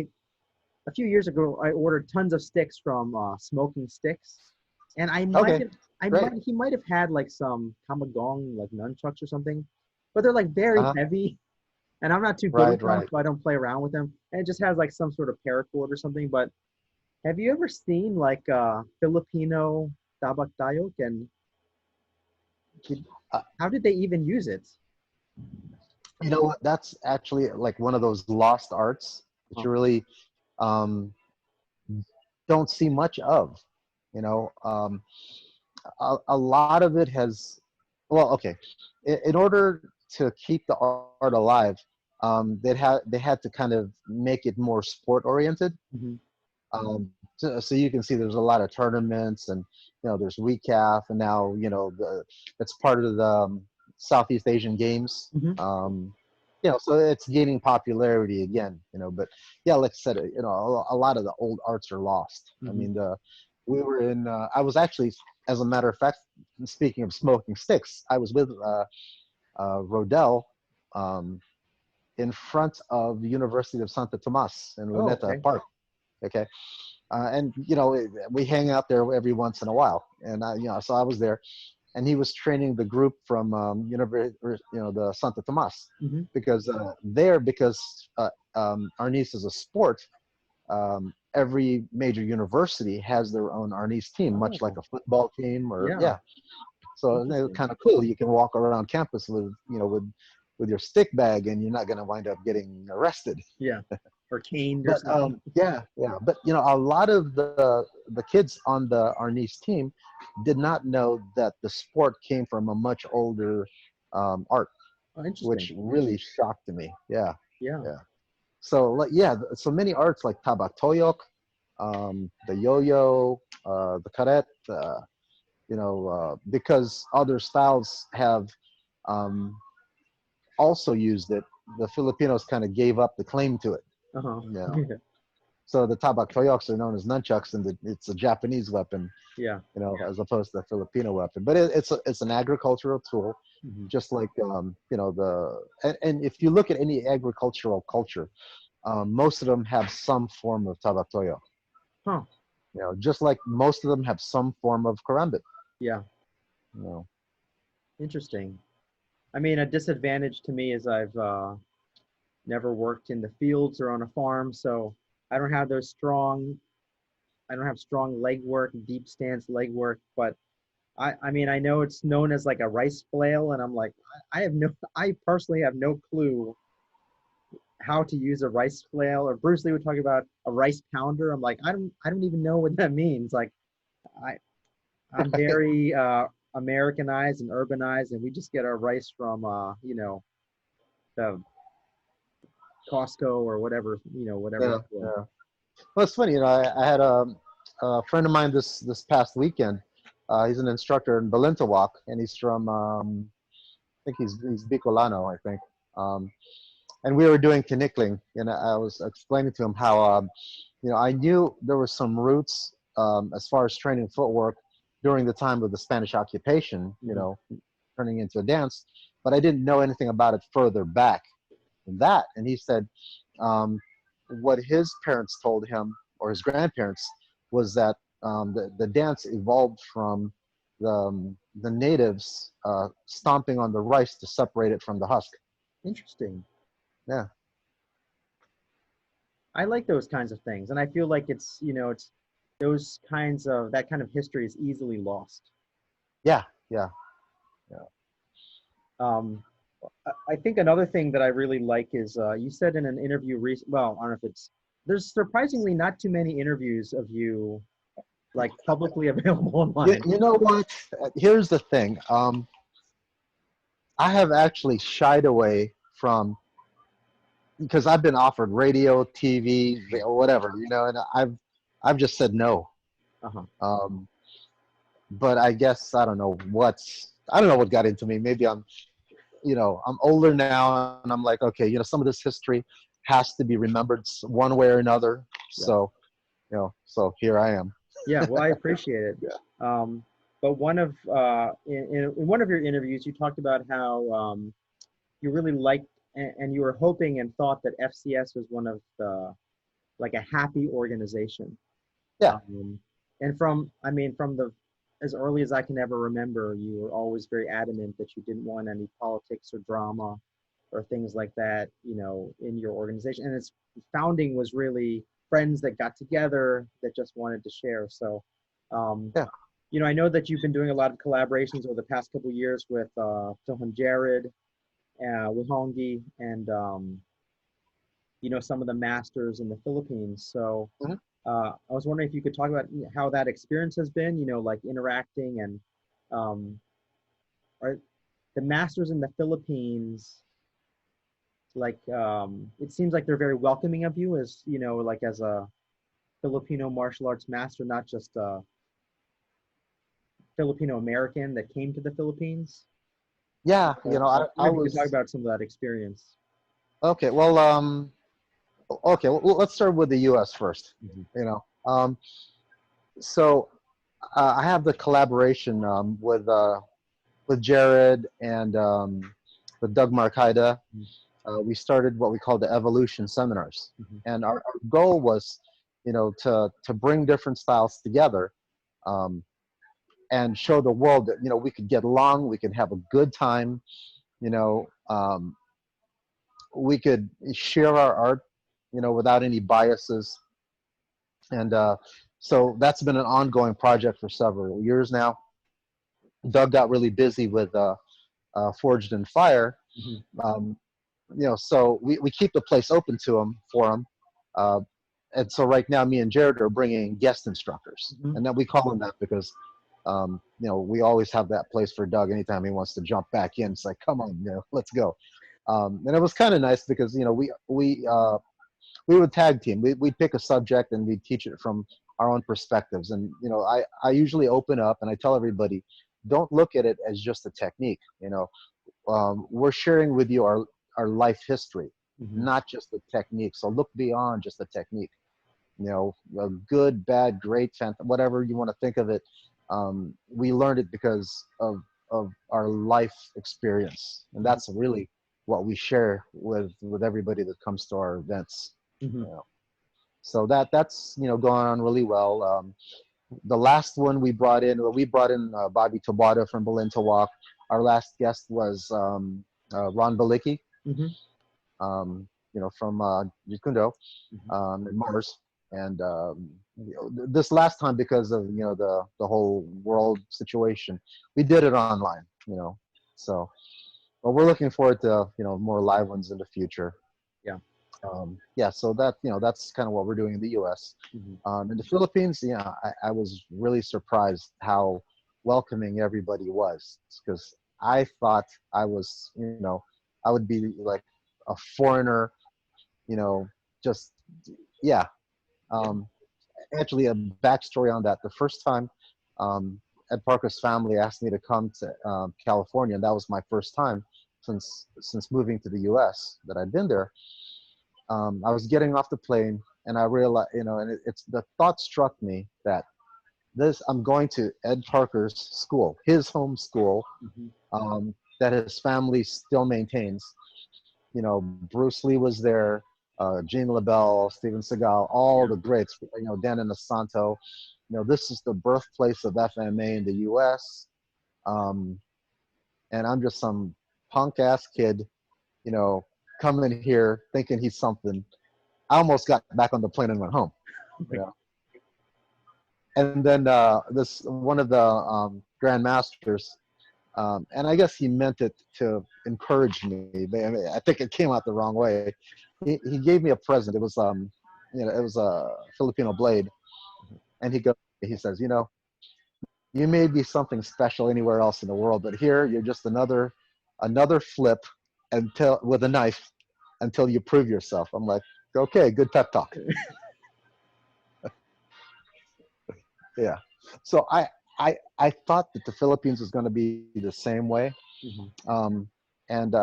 a few years ago I ordered tons of sticks from Smoking Sticks, and Okay, great. he might have had like some kamagong like nunchucks or something, but they're like very Uh-huh. heavy, and I'm not too good with Right, them, right. so I don't play around with them. And it just has like some sort of paracord or something. But have you ever seen like Filipino tabak tayo, and did, Uh, how did they even use it? you know what? That's actually like one of those lost arts that Huh. you really um, don't see much of. You know, a lot of it has, well, okay. In order to keep the art alive, they had to kind of make it more sport oriented. Hmm. So you can see there's a lot of tournaments, and there's WECAF, and now it's part of the Southeast Asian Games. Hmm. So it's gaining popularity again. But yeah, like I said, a lot of the old arts are lost. I Hmm. mean, we were in. I was actually, as a matter of fact, speaking of smoking sticks, I was with Rodell. Um, in front of the University of Santa Tomas in Oh, Luneta okay. Park. Okay, and we hang out there every once in a while, and so I was there, and he was training the group from the Santa Tomas, Hmm. because Arnis is a sport. Every major university has their own Arnis team, much like Oh, a football team, or yeah. yeah. So it's Interesting. kind of cool. You can walk around campus with your stick bag, and you're not going to wind up getting arrested. Yeah. Or caned or But something. yeah. But a lot of the kids on the Arnis team did not know that the sport came from a much older art, Oh, interesting. which really shocked me. Yeah, Yeah. yeah. So like yeah, so many arts like tabak toyok, the yo-yo, the karet, because other styles have um, also used it. The Filipinos kind of gave up the claim to it. Uh-huh. You know, so the tabak toyoks are known as nunchucks, and it's a Japanese weapon, Yeah. as opposed to the Filipino weapon. But it's an agricultural tool, Hmm. just like and if you look at any agricultural culture, most of them have some form of tabak toyok. Huh. Just like most of them have some form of karambit. Yeah. You know. Interesting. I mean, a disadvantage to me is I've never worked in the fields or on a farm, so I don't have those strong. I don't have strong leg work, deep stance leg work, but I mean, I know it's known as like a rice flail, and I'm like, I have no, I personally have no clue how to use a rice flail. Or Bruce Lee would talk about a rice pounder. I'm like, I don't even know what that means. Like, I, I'm very Americanized and urbanized, and we just get our rice from, the Costco or whatever, whatever Yeah, store. yeah. Well, it's funny. I had a friend of mine this past weekend. He's an instructor in Balintawak, and he's from I think he's Bicolano, I think. Um, and we were doing Tinikling, and I was explaining to him how I knew there were some roots as far as training footwork during the time of the Spanish occupation, Hmm. turning into a dance, but I didn't know anything about it further back than that. And he said, um, what his parents told him, or his grandparents, was that the dance evolved from the natives stomping on the rice to separate it from the husk. Interesting. Yeah, I like those kinds of things, and I feel like it's it's those kinds of that kind of history is easily lost. yeah, yeah, yeah. Um, I think another thing that I really like is you said in an interview well, I don't know if it's there's surprisingly not too many interviews of you like publicly available online. You know what? Here's the thing. I have actually shied away from, because I've been offered radio, TV, or whatever, and I've just said no. Uh-huh. Um, but I guess I don't know what got into me. Maybe I'm older now, and I'm like, okay, some of this history has to be remembered one way or another. Yeah. So here I am. Yeah, well, I appreciate it. Yeah. But one of in one of your interviews, you talked about how you really liked and you were hoping and thought that FCS was one of the like a happy organization. Yeah. And from the as early as I can ever remember, you were always very adamant that you didn't want any politics or drama or things like that, in your organization. And its founding was really friends that got together that just wanted to share. So, Yeah. I know that you've been doing a lot of collaborations over the past couple of years with Tuhon Jared, with Hongi, and some of the masters in the Philippines. So Mhm. I was wondering if you could talk about how that experience has been, like interacting and are the masters in the Philippines, like it seems like they're very welcoming of you as, like as a Filipino martial arts master, not just a Filipino American that came to the Philippines. Yeah. So I I wonder if you could talk was about some of that experience. okay. Well, okay. Well, let's start with the U.S. first. Mhm. So I have the collaboration with Jared and with Doug Marcaida. Mhm. We started what we call the evolution seminars, Mhm. and our goal was, to bring different styles together, um, and show the world that we could get along, we could have a good time, you know, um, we could share our art, without any biases, and so that's been an ongoing project for several years now. Doug got really busy with Forged in Fire. Mhm. Um, so we keep the place open for him. Uh, and so right now, me and Jared are bringing guest instructors, Mhm. and then we call them that because, we always have that place for Doug. Anytime he wants to jump back in, it's like, come on, let's go. And it was kind of nice because we would tag team. We'd pick a subject and we'd teach it from our own perspectives. And I usually open up and I tell everybody, don't look at it as just a technique. We're sharing with you our life history, Mhm. not just the technique. So look beyond just the technique. Good, bad, great, whatever you want to think of it. We learned it because of our life experience, and that's really what we share with everybody that comes to our events. Mhm. You know. So that's going on really well. The last one we brought in Bobby Tabata from Berlin to walk. Our last guest was Ron Balicki, Mhm. from Jukundo, Mhm. in Mars. And this last time, because of the whole world situation, we did it online. So, but we're looking forward to more live ones in the future. Yeah. Yeah, so that's kind of what we're doing in the U.S. Mhm. In the Philippines, I was really surprised how welcoming everybody was, because I thought I would be like a foreigner, just yeah. Yeah. Um, Actually, a backstory on that: the first time Ed Parker's family asked me to come to California, and that was my first time since moving to the U.S. that I'd been there. I was getting off the plane, and I realized, and it's the thought struck me that I'm going to Ed Parker's school, his home school, Mhm. that his family still maintains. Bruce Lee was there. Gene LaBelle, Steven Seagal, all the greats, Dan Inosanto. This is the birthplace of FMA in the U.S. Um, and I'm just some punk ass kid, you know, coming here thinking he's something. I almost got back on the plane and went home. You know? And then this one of the grandmasters, and I guess he meant it to encourage me. But I think it came out the wrong way. He gave me a present. It was it was a Filipino blade, and he says, you may be something special anywhere else in the world, but here you're just another flip until with a knife until you prove yourself. I'm like, okay, good pep talk. Yeah. So I thought that the Philippines was going to be the same way, and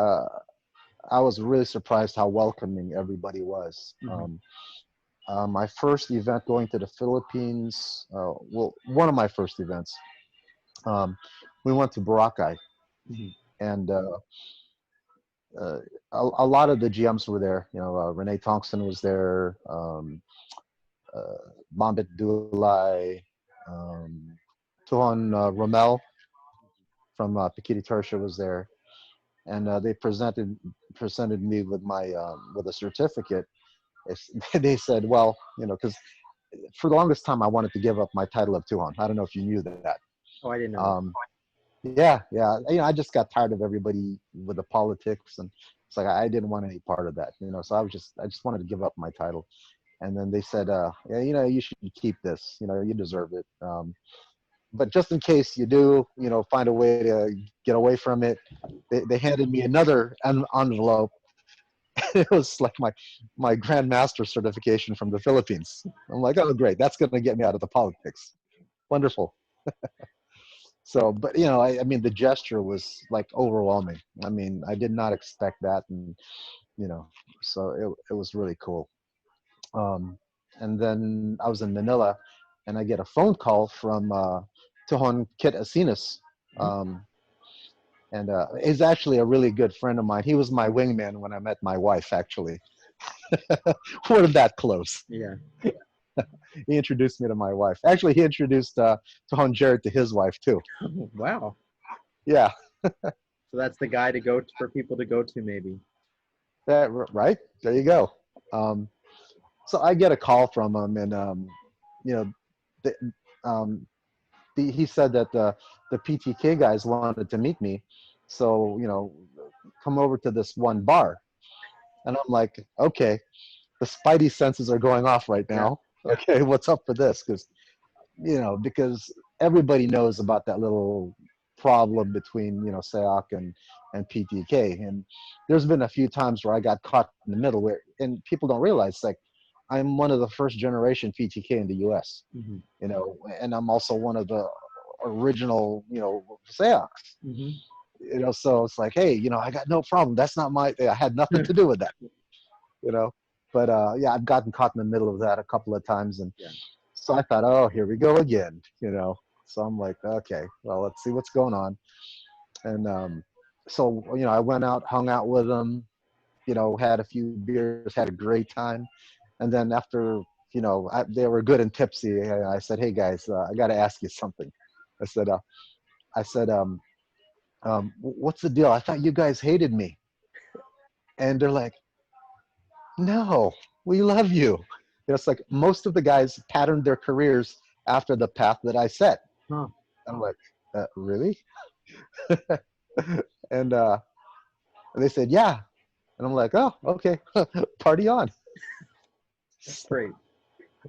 I was really surprised how welcoming everybody was. My first event going to the Philippines, well, one of my first events, we went to Boracay, and a lot of the GMs were there. Renee Tongson was there, Mambit Dulay, Tuhon Romel from Pikiti Tertia was there, and they presented me with my with a certificate. They said, well, because for the longest time I wanted to give up my title of Tuhon. I don't know if you knew that. Oh, I didn't know. Yeah. I just got tired of everybody with the politics, and it's like I didn't want any part of that. So I just wanted to give up my title. And then they said, yeah, you should keep this. You deserve it. But just in case you do, find a way to get away from it, they handed me another envelope. It was like my Grandmaster certification from the Philippines. I'm like, oh, great. That's going to get me out of the politics. Wonderful. So, but, I mean, the gesture was like overwhelming. I mean, I did not expect that. And, so it was really cool. And then I was in Manila, and I get a phone call from Tuhon Kit Asinas. And he's actually a really good friend of mine. He was my wingman when I met my wife, actually. We're that close. Yeah. He introduced me to my wife. Actually, he introduced Tuhon Jared to his wife, too. Wow. Yeah. So that's the guy for people to go to, maybe. Right? There you go. So I get a call from him, and, he said that the PTK guys wanted to meet me. So, come over to this one bar. And I'm like, okay, the spidey senses are going off right now. Yeah. Okay, what's up with this? Because everybody knows about that little problem between, SEAC and PTK. And there's been a few times where I got caught in the middle and people don't realize, like, I'm one of the first generation PTK in the US, and I'm also one of the original, SEACs. So it's like, hey, I got no problem. I had nothing to do with that, But yeah, I've gotten caught in the middle of that a couple of times, and so I thought, oh, here we go again, So I'm like, okay, well, let's see what's going on. And so I went out, hung out with them, had a few beers, had a great time, and then after they were good and tipsy, I said, hey guys, I got to ask you something. I said, what's the deal? I thought you guys hated me. And they're like, no, we love you. It's like most of the guys patterned their careers after the path that I set. Huh. I'm like, really? And they said, yeah. And I'm like, oh, okay, party on. That's great.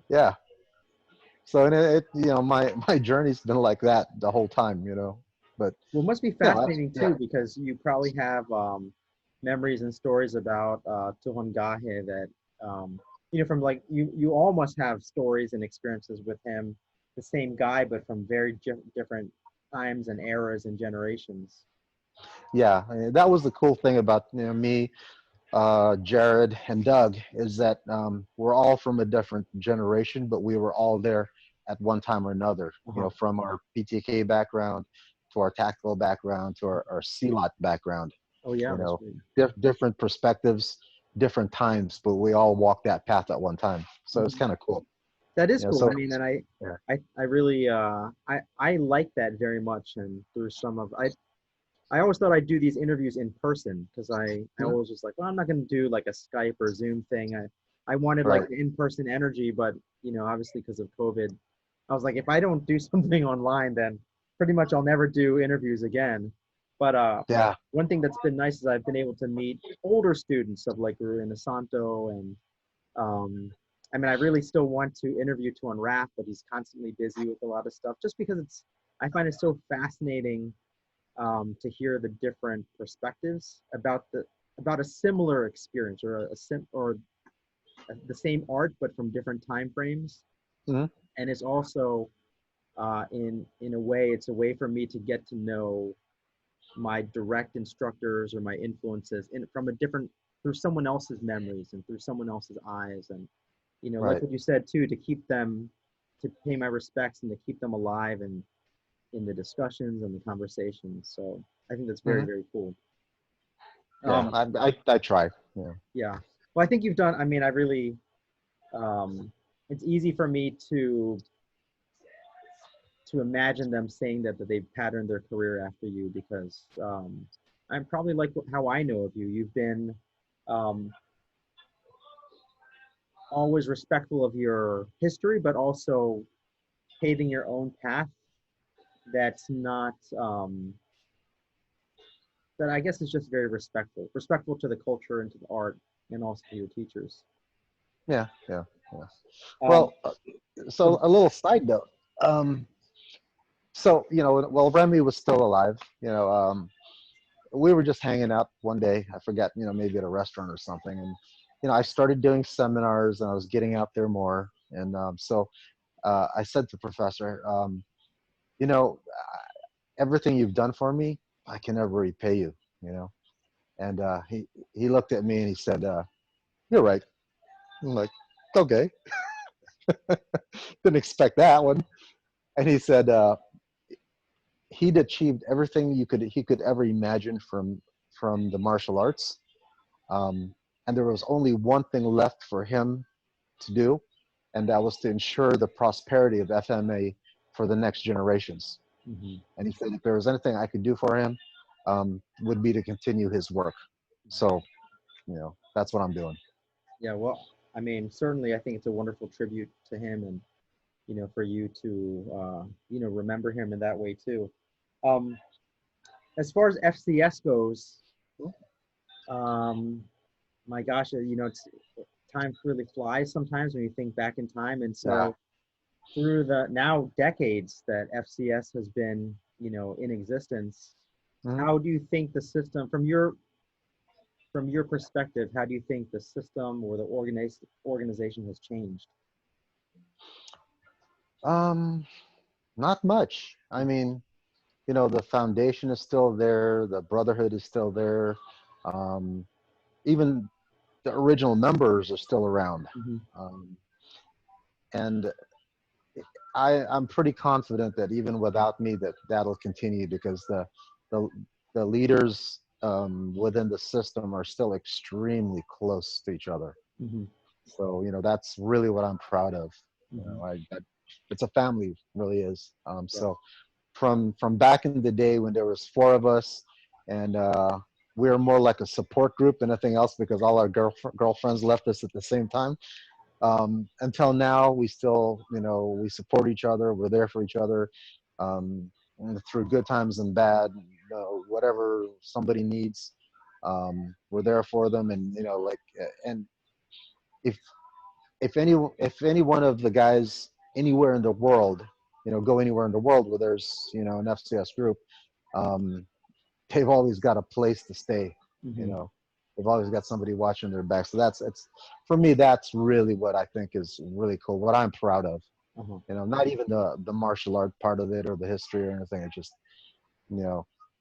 Yeah. So, and my journey's been like that the whole time, But well, it must be fascinating too, because you probably have memories and stories about Tuhon Gahe that from like you all must have stories and experiences with him, the same guy, but from very different times and eras and generations. Yeah, that was the cool thing about me, Jared, and Doug, is that we're all from a different generation, but we were all there at one time or another. From our PTK background to our tactical background to our CLOT background. Oh yeah, different perspectives, different times, but we all walked that path at one time. So it's Mhm. kind of cool. That is You know, cool. I so mean, and yeah. I really, I like that very much. And through some of, I always thought I'd do these interviews in person because I Mhm. always was like, well, I'm not going to do like a Skype or Zoom thing. I wanted like Right. the in-person energy, but obviously because of COVID, I was like, if I don't do something online, then pretty much I'll never do interviews again. But Yeah. one thing that's been nice is I've been able to meet older students of like Ruin Santo and I mean, I really still want to interview Tuhon Ray, but he's constantly busy with a lot of stuff just because I find it so fascinating to hear the different perspectives about a similar experience or the same art but from different time frames. Mhm. And it's also in a way it's a way for me to get to know my direct instructors or my influences from a different through someone else's memories and through someone else's eyes. And like Right. what you said too, to keep them, to pay my respects and to keep them alive and in the discussions and the conversations. So I think that's very, Mhm. very cool. Yeah. Um, I try. Yeah. yeah. Well, I think you've done, I mean, I really, it's easy for me to imagine them saying that they've patterned their career after you because I'm probably like how I know of you. You've been um, always respectful of your history, but also paving your own path that's not that I guess is just very respectful to the culture and to the art, and also to your teachers. Yeah. Yeah. Yeah. Um, Well, so so a little side note. Um, so while Remy was still alive, we were just hanging out one day. I forget, maybe at a restaurant or something, and I started doing seminars, and I was getting out there more. And so I said to the professor, you know, everything you've done for me, I can never repay you. You know, and he looked at me and he said, "You're right." I'm like, "Okay, didn't expect that one." And he said, he'd achieved everything he could ever imagine from the martial arts, and there was only one thing left for him to do, and that was to ensure the prosperity of FMA for the next generations. mhm. And he said if there was anything I could do for him, would be to continue his work. So that's what I'm doing. Yeah, well, I mean, certainly, I think it's a wonderful tribute to him, and for you to remember him in that way too. Um, as far as FCS goes, um, my gosh, it's time really flies sometimes when you think back in time, and Yeah. so through the now decades that FCS has been, in existence, Mhm. how do you think the system, from your perspective, how do you think the system or the organization has changed? Um, Not much. I mean, the foundation is still there, the brotherhood is still there. Um, Even the original members are still around. Mm-hmm. Um, and I'm pretty confident that even without me, that'll continue because the, the leaders within the system are still extremely close to each other. Mm-hmm. So, that's really what I'm proud of. Mm-hmm. It's a family, really is. Yeah. So from back in the day when there was four of us, and we were more like a support group than anything else because all our girlfriends left us at the same time. Until now, we still, we support each other. We're there for each other um, through good times and bad. Whatever somebody needs, we're there for them. And and if if any one of the guys anywhere in the world, go anywhere in the world where there's an FCS group, um, they've always got a place to stay. You Mm-hmm. know, they've always got somebody watching their back. So it's for me. That's really what I think is really cool. What I'm proud of. Uh-huh. Not even the martial art part of it or the history or anything. It's just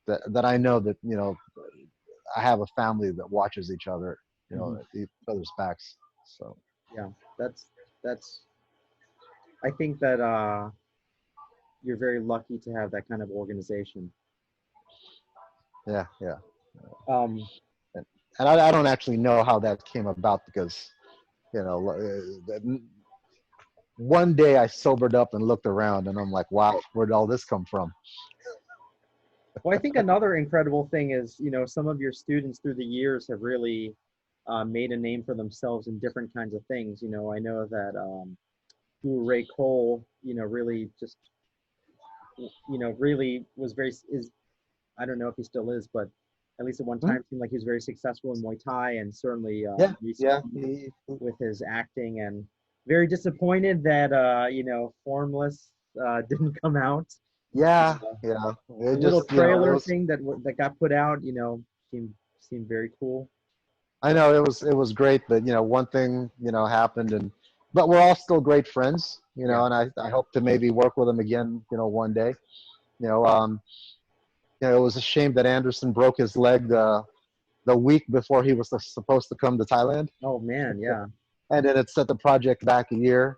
that I know that I have a family that watches each other. Mm-hmm. Each other's backs. So Yeah, that's I think that you're very lucky to have that kind of organization. yeah, yeah. Um, and I don't actually know how that came about because, you know, one day I sobered up and looked around and I'm like, wow, where did all this come from? Well, I think another incredible thing is, some of your students through the years have really made a name for themselves in different kinds of things. I know that Ray Cole, really just, really was I don't know if he still is, but at least at one Hmm? time seemed like he was very successful in Muay Thai, and certainly Yeah, yeah, recently with his acting, and very disappointed that Formless didn't come out. yeah, Uh, yeah. the It little just, you know, it trailer was. thing that got put out, seemed very cool. I know it was great, but one thing happened, and but we're all still great friends, Yeah. and I hope to maybe work with him again, one day. You know, um, it was a shame that Anderson broke his leg the week before he was supposed to come to Thailand, Oh man, yeah. and then it set the project back a year,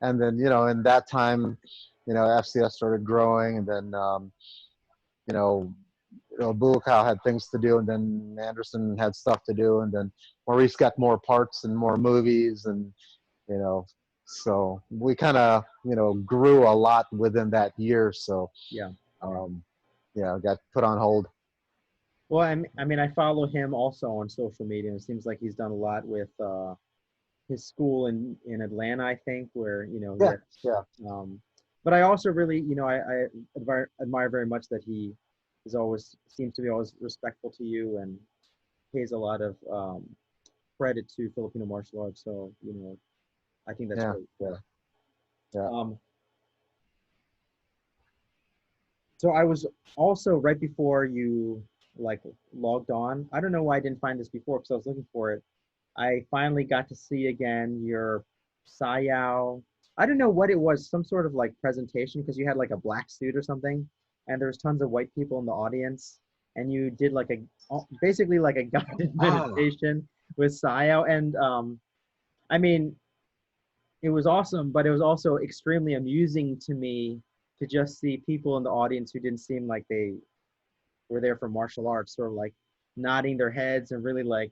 and then in that time, FCS started growing, and then you know Bulakau had things to do, and then Anderson had stuff to do, and then Maurice got more parts and more movies, and you know, so we kind of grew a lot within that year. So Yeah. um, yeah, got put on hold. Well, I mean, I follow him also on social media. And it seems like he's done a lot with his school in Atlanta, I think, where he Yeah, has. yeah, Um, but I also really, I admire very much that he is always seems to be always respectful to you and pays a lot of credit to Filipino martial arts. So I think that's yeah, great. yeah, yeah. Um, so I was also right before you like logged on. I don't know why I didn't find this before because I was looking for it. I finally got to see again your Sayao. I don't know what it was, some sort of like presentation because you had like a black suit or something, and there was tons of white people in the audience, and you did like basically like a guided Ah, meditation with Sayao, and I mean it was awesome, but it was also extremely amusing to me to just see people in the audience who didn't seem like they were there for martial arts, sort of like nodding their heads and really like,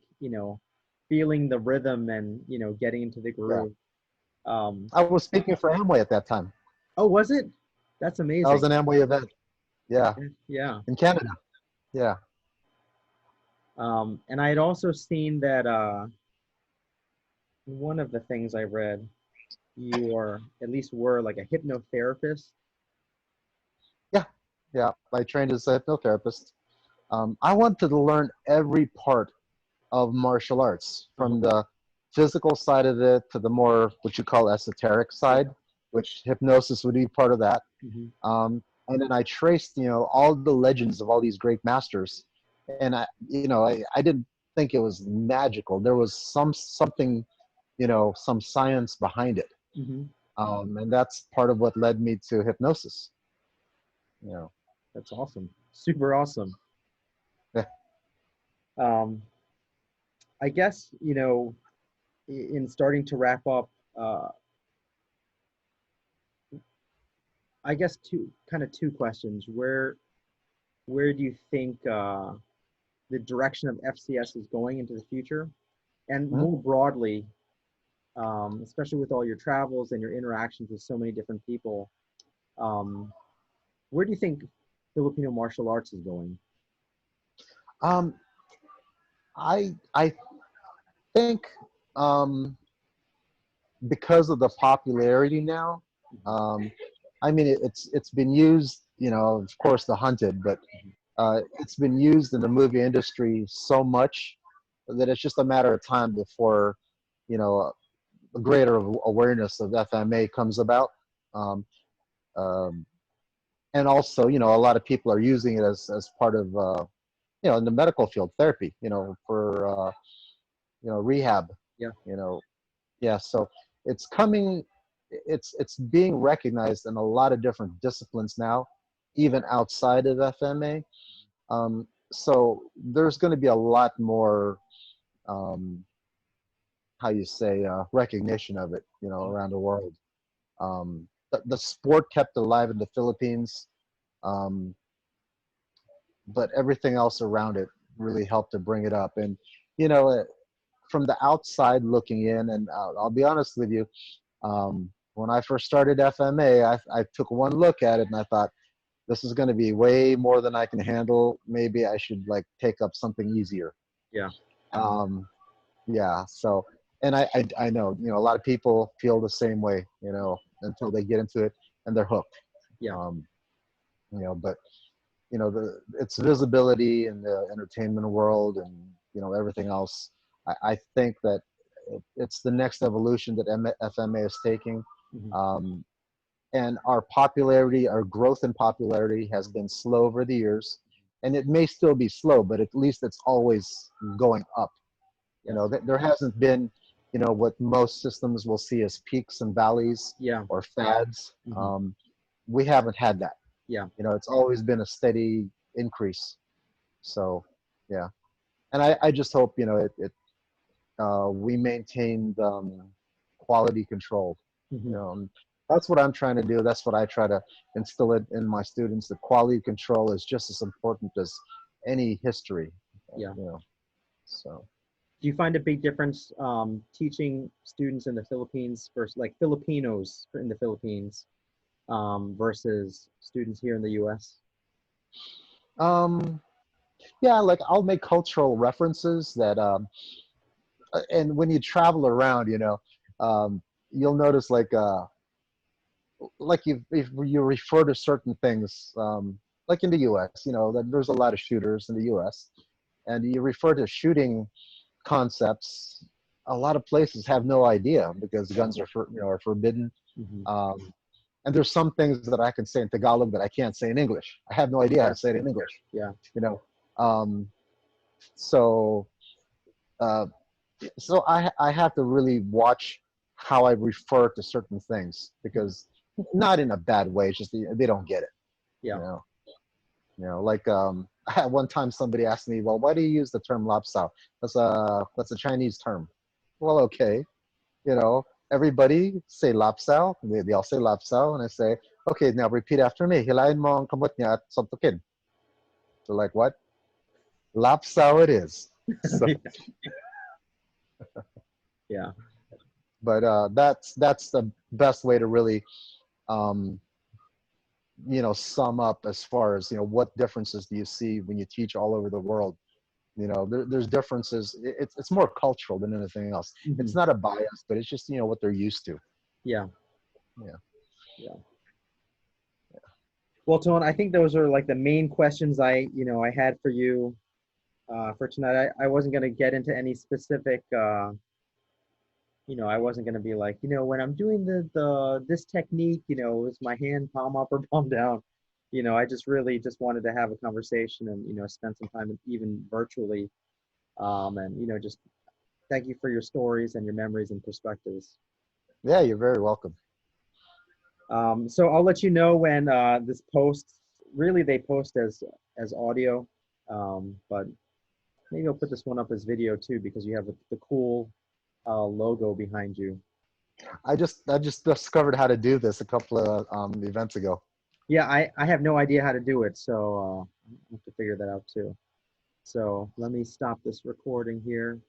feeling the rhythm and, getting into the yeah. groove. Um, I was speaking for Amway at that time. oh, was it? That's I was amazing. an Amway event. Yeah, Yeah. in Canada. Yeah. And I had also seen that one of the things I read, you are at least were like a hypnotherapist. Yeah, yeah. I trained as a hypnotherapist. I wanted to learn every part of martial arts, Uh-huh. from the physical side of it to the more what you call esoteric Yeah. side, which hypnosis would be part of that. Hmm. And then I traced, all the legends of all these great masters, and I didn't think it was magical. There was something, some science behind it, Hmm. and that's part of what led me to hypnosis. You know, That's awesome. Super awesome. yeah. Um, I guess, in starting to wrap up, uh, I guess two questions. Where do you think the direction of FCS is going into the future, and Mhm. more broadly, especially with all your travels and your interactions with so many different people, um, where do you think Filipino martial arts is going? Um, I think um, because of the popularity now. Mhm. Um, I mean, it's been used, of course, The Hunted, but it's been used in the movie industry so much that it's just a matter of time before, you know, a greater awareness of FMA comes about. Um, um, and also, a lot of people are using it as part of, in the medical field, therapy, for, rehab, Yeah. you know, yeah. So it's coming, it's being recognized in a lot of different disciplines now, even outside of FMA. So there's going to be a lot more, um, how you say, recognition of it, around the world. The sport kept alive in the Philippines, um, but everything else around it really helped to bring it up. And you know, from the outside looking in, and I'll be honest with you, when I first started FMA, I took one look at it and I thought, this is going to be way more than I can handle. Maybe I should like take up something easier. Yeah. Um, yeah. So, and I know, you know, a lot of people feel the same way, you know, until they get into it and they're hooked. Yeah. Um, you know, but you know, its visibility in the entertainment world and, you know, everything else. I think that it's the next evolution that FMA is taking. Hmm. Um, and our popularity, our growth in popularity has been slow over the years, and it may still be slow, but at least it's always going up. You Yes. know, there hasn't been, you know, what most systems will see as peaks and valleys Yeah. or fads. Hmm. We haven't had that. Yeah. You know, it's always been a steady increase. So, yeah. And I just hope, you know, we maintained quality control. You Hmm. know, and that's what I'm trying to do. That's what I try to instill it in my students. That quality control is just as important as any history. Yeah. You know, so Do you find a big difference teaching students in the Philippines versus like Filipinos in the Philippines versus students here in the U.S.? um, yeah, like I'll make cultural references that and when you travel around, you know, you'll notice like if you refer to certain things, like in the U.S., you know, that there's a lot of shooters in the U.S., and you refer to shooting concepts. A lot of places have no idea because guns are you know, are forbidden. Hmm. Um, and there's some things that I can say in Tagalog that I can't say in English. I have no idea how to Yes. say it in English. Yeah. You know, um, so uh, so I have to really watch how I refer to certain things Mhm. because not in a bad way. It's just they don't get it. You Yeah. know. You know, like at one time somebody asked me, "Well, why do you use the term lapsao? That's a Chinese term." Well, okay, you know, everybody say lapsao. They all say lapsao, and I say, "Okay, now repeat after me. Hilahin mo ang kamot niya at suntukin." So like what? Lapsao it is. So, Yeah. but that's the best way to really um, you know, sum up as far as, you know, what differences do you see when you teach all over the world. You know, there's differences. It's more cultural than anything else. It's Hmm. not a bias, but it's just, you know, what they're used to. Yeah. Yeah. Yeah. Well, Tone, I think those are like the main questions I had for you for tonight. I wasn't going to get into any specific, I wasn't going to be like, when I'm doing this technique, is my hand palm up or palm down? I just really just wanted to have a conversation and, spend some time even virtually. And, just thank you for your stories and your memories and perspectives. Yeah, you're very welcome. So I'll let you know when this posts. Really, they post as audio, but maybe I'll put this one up as video too because you have the cool logo behind you. I just discovered how to do this a couple of events ago. Yeah, I have no idea how to do it, so I have to figure that out too. So let me stop this recording here.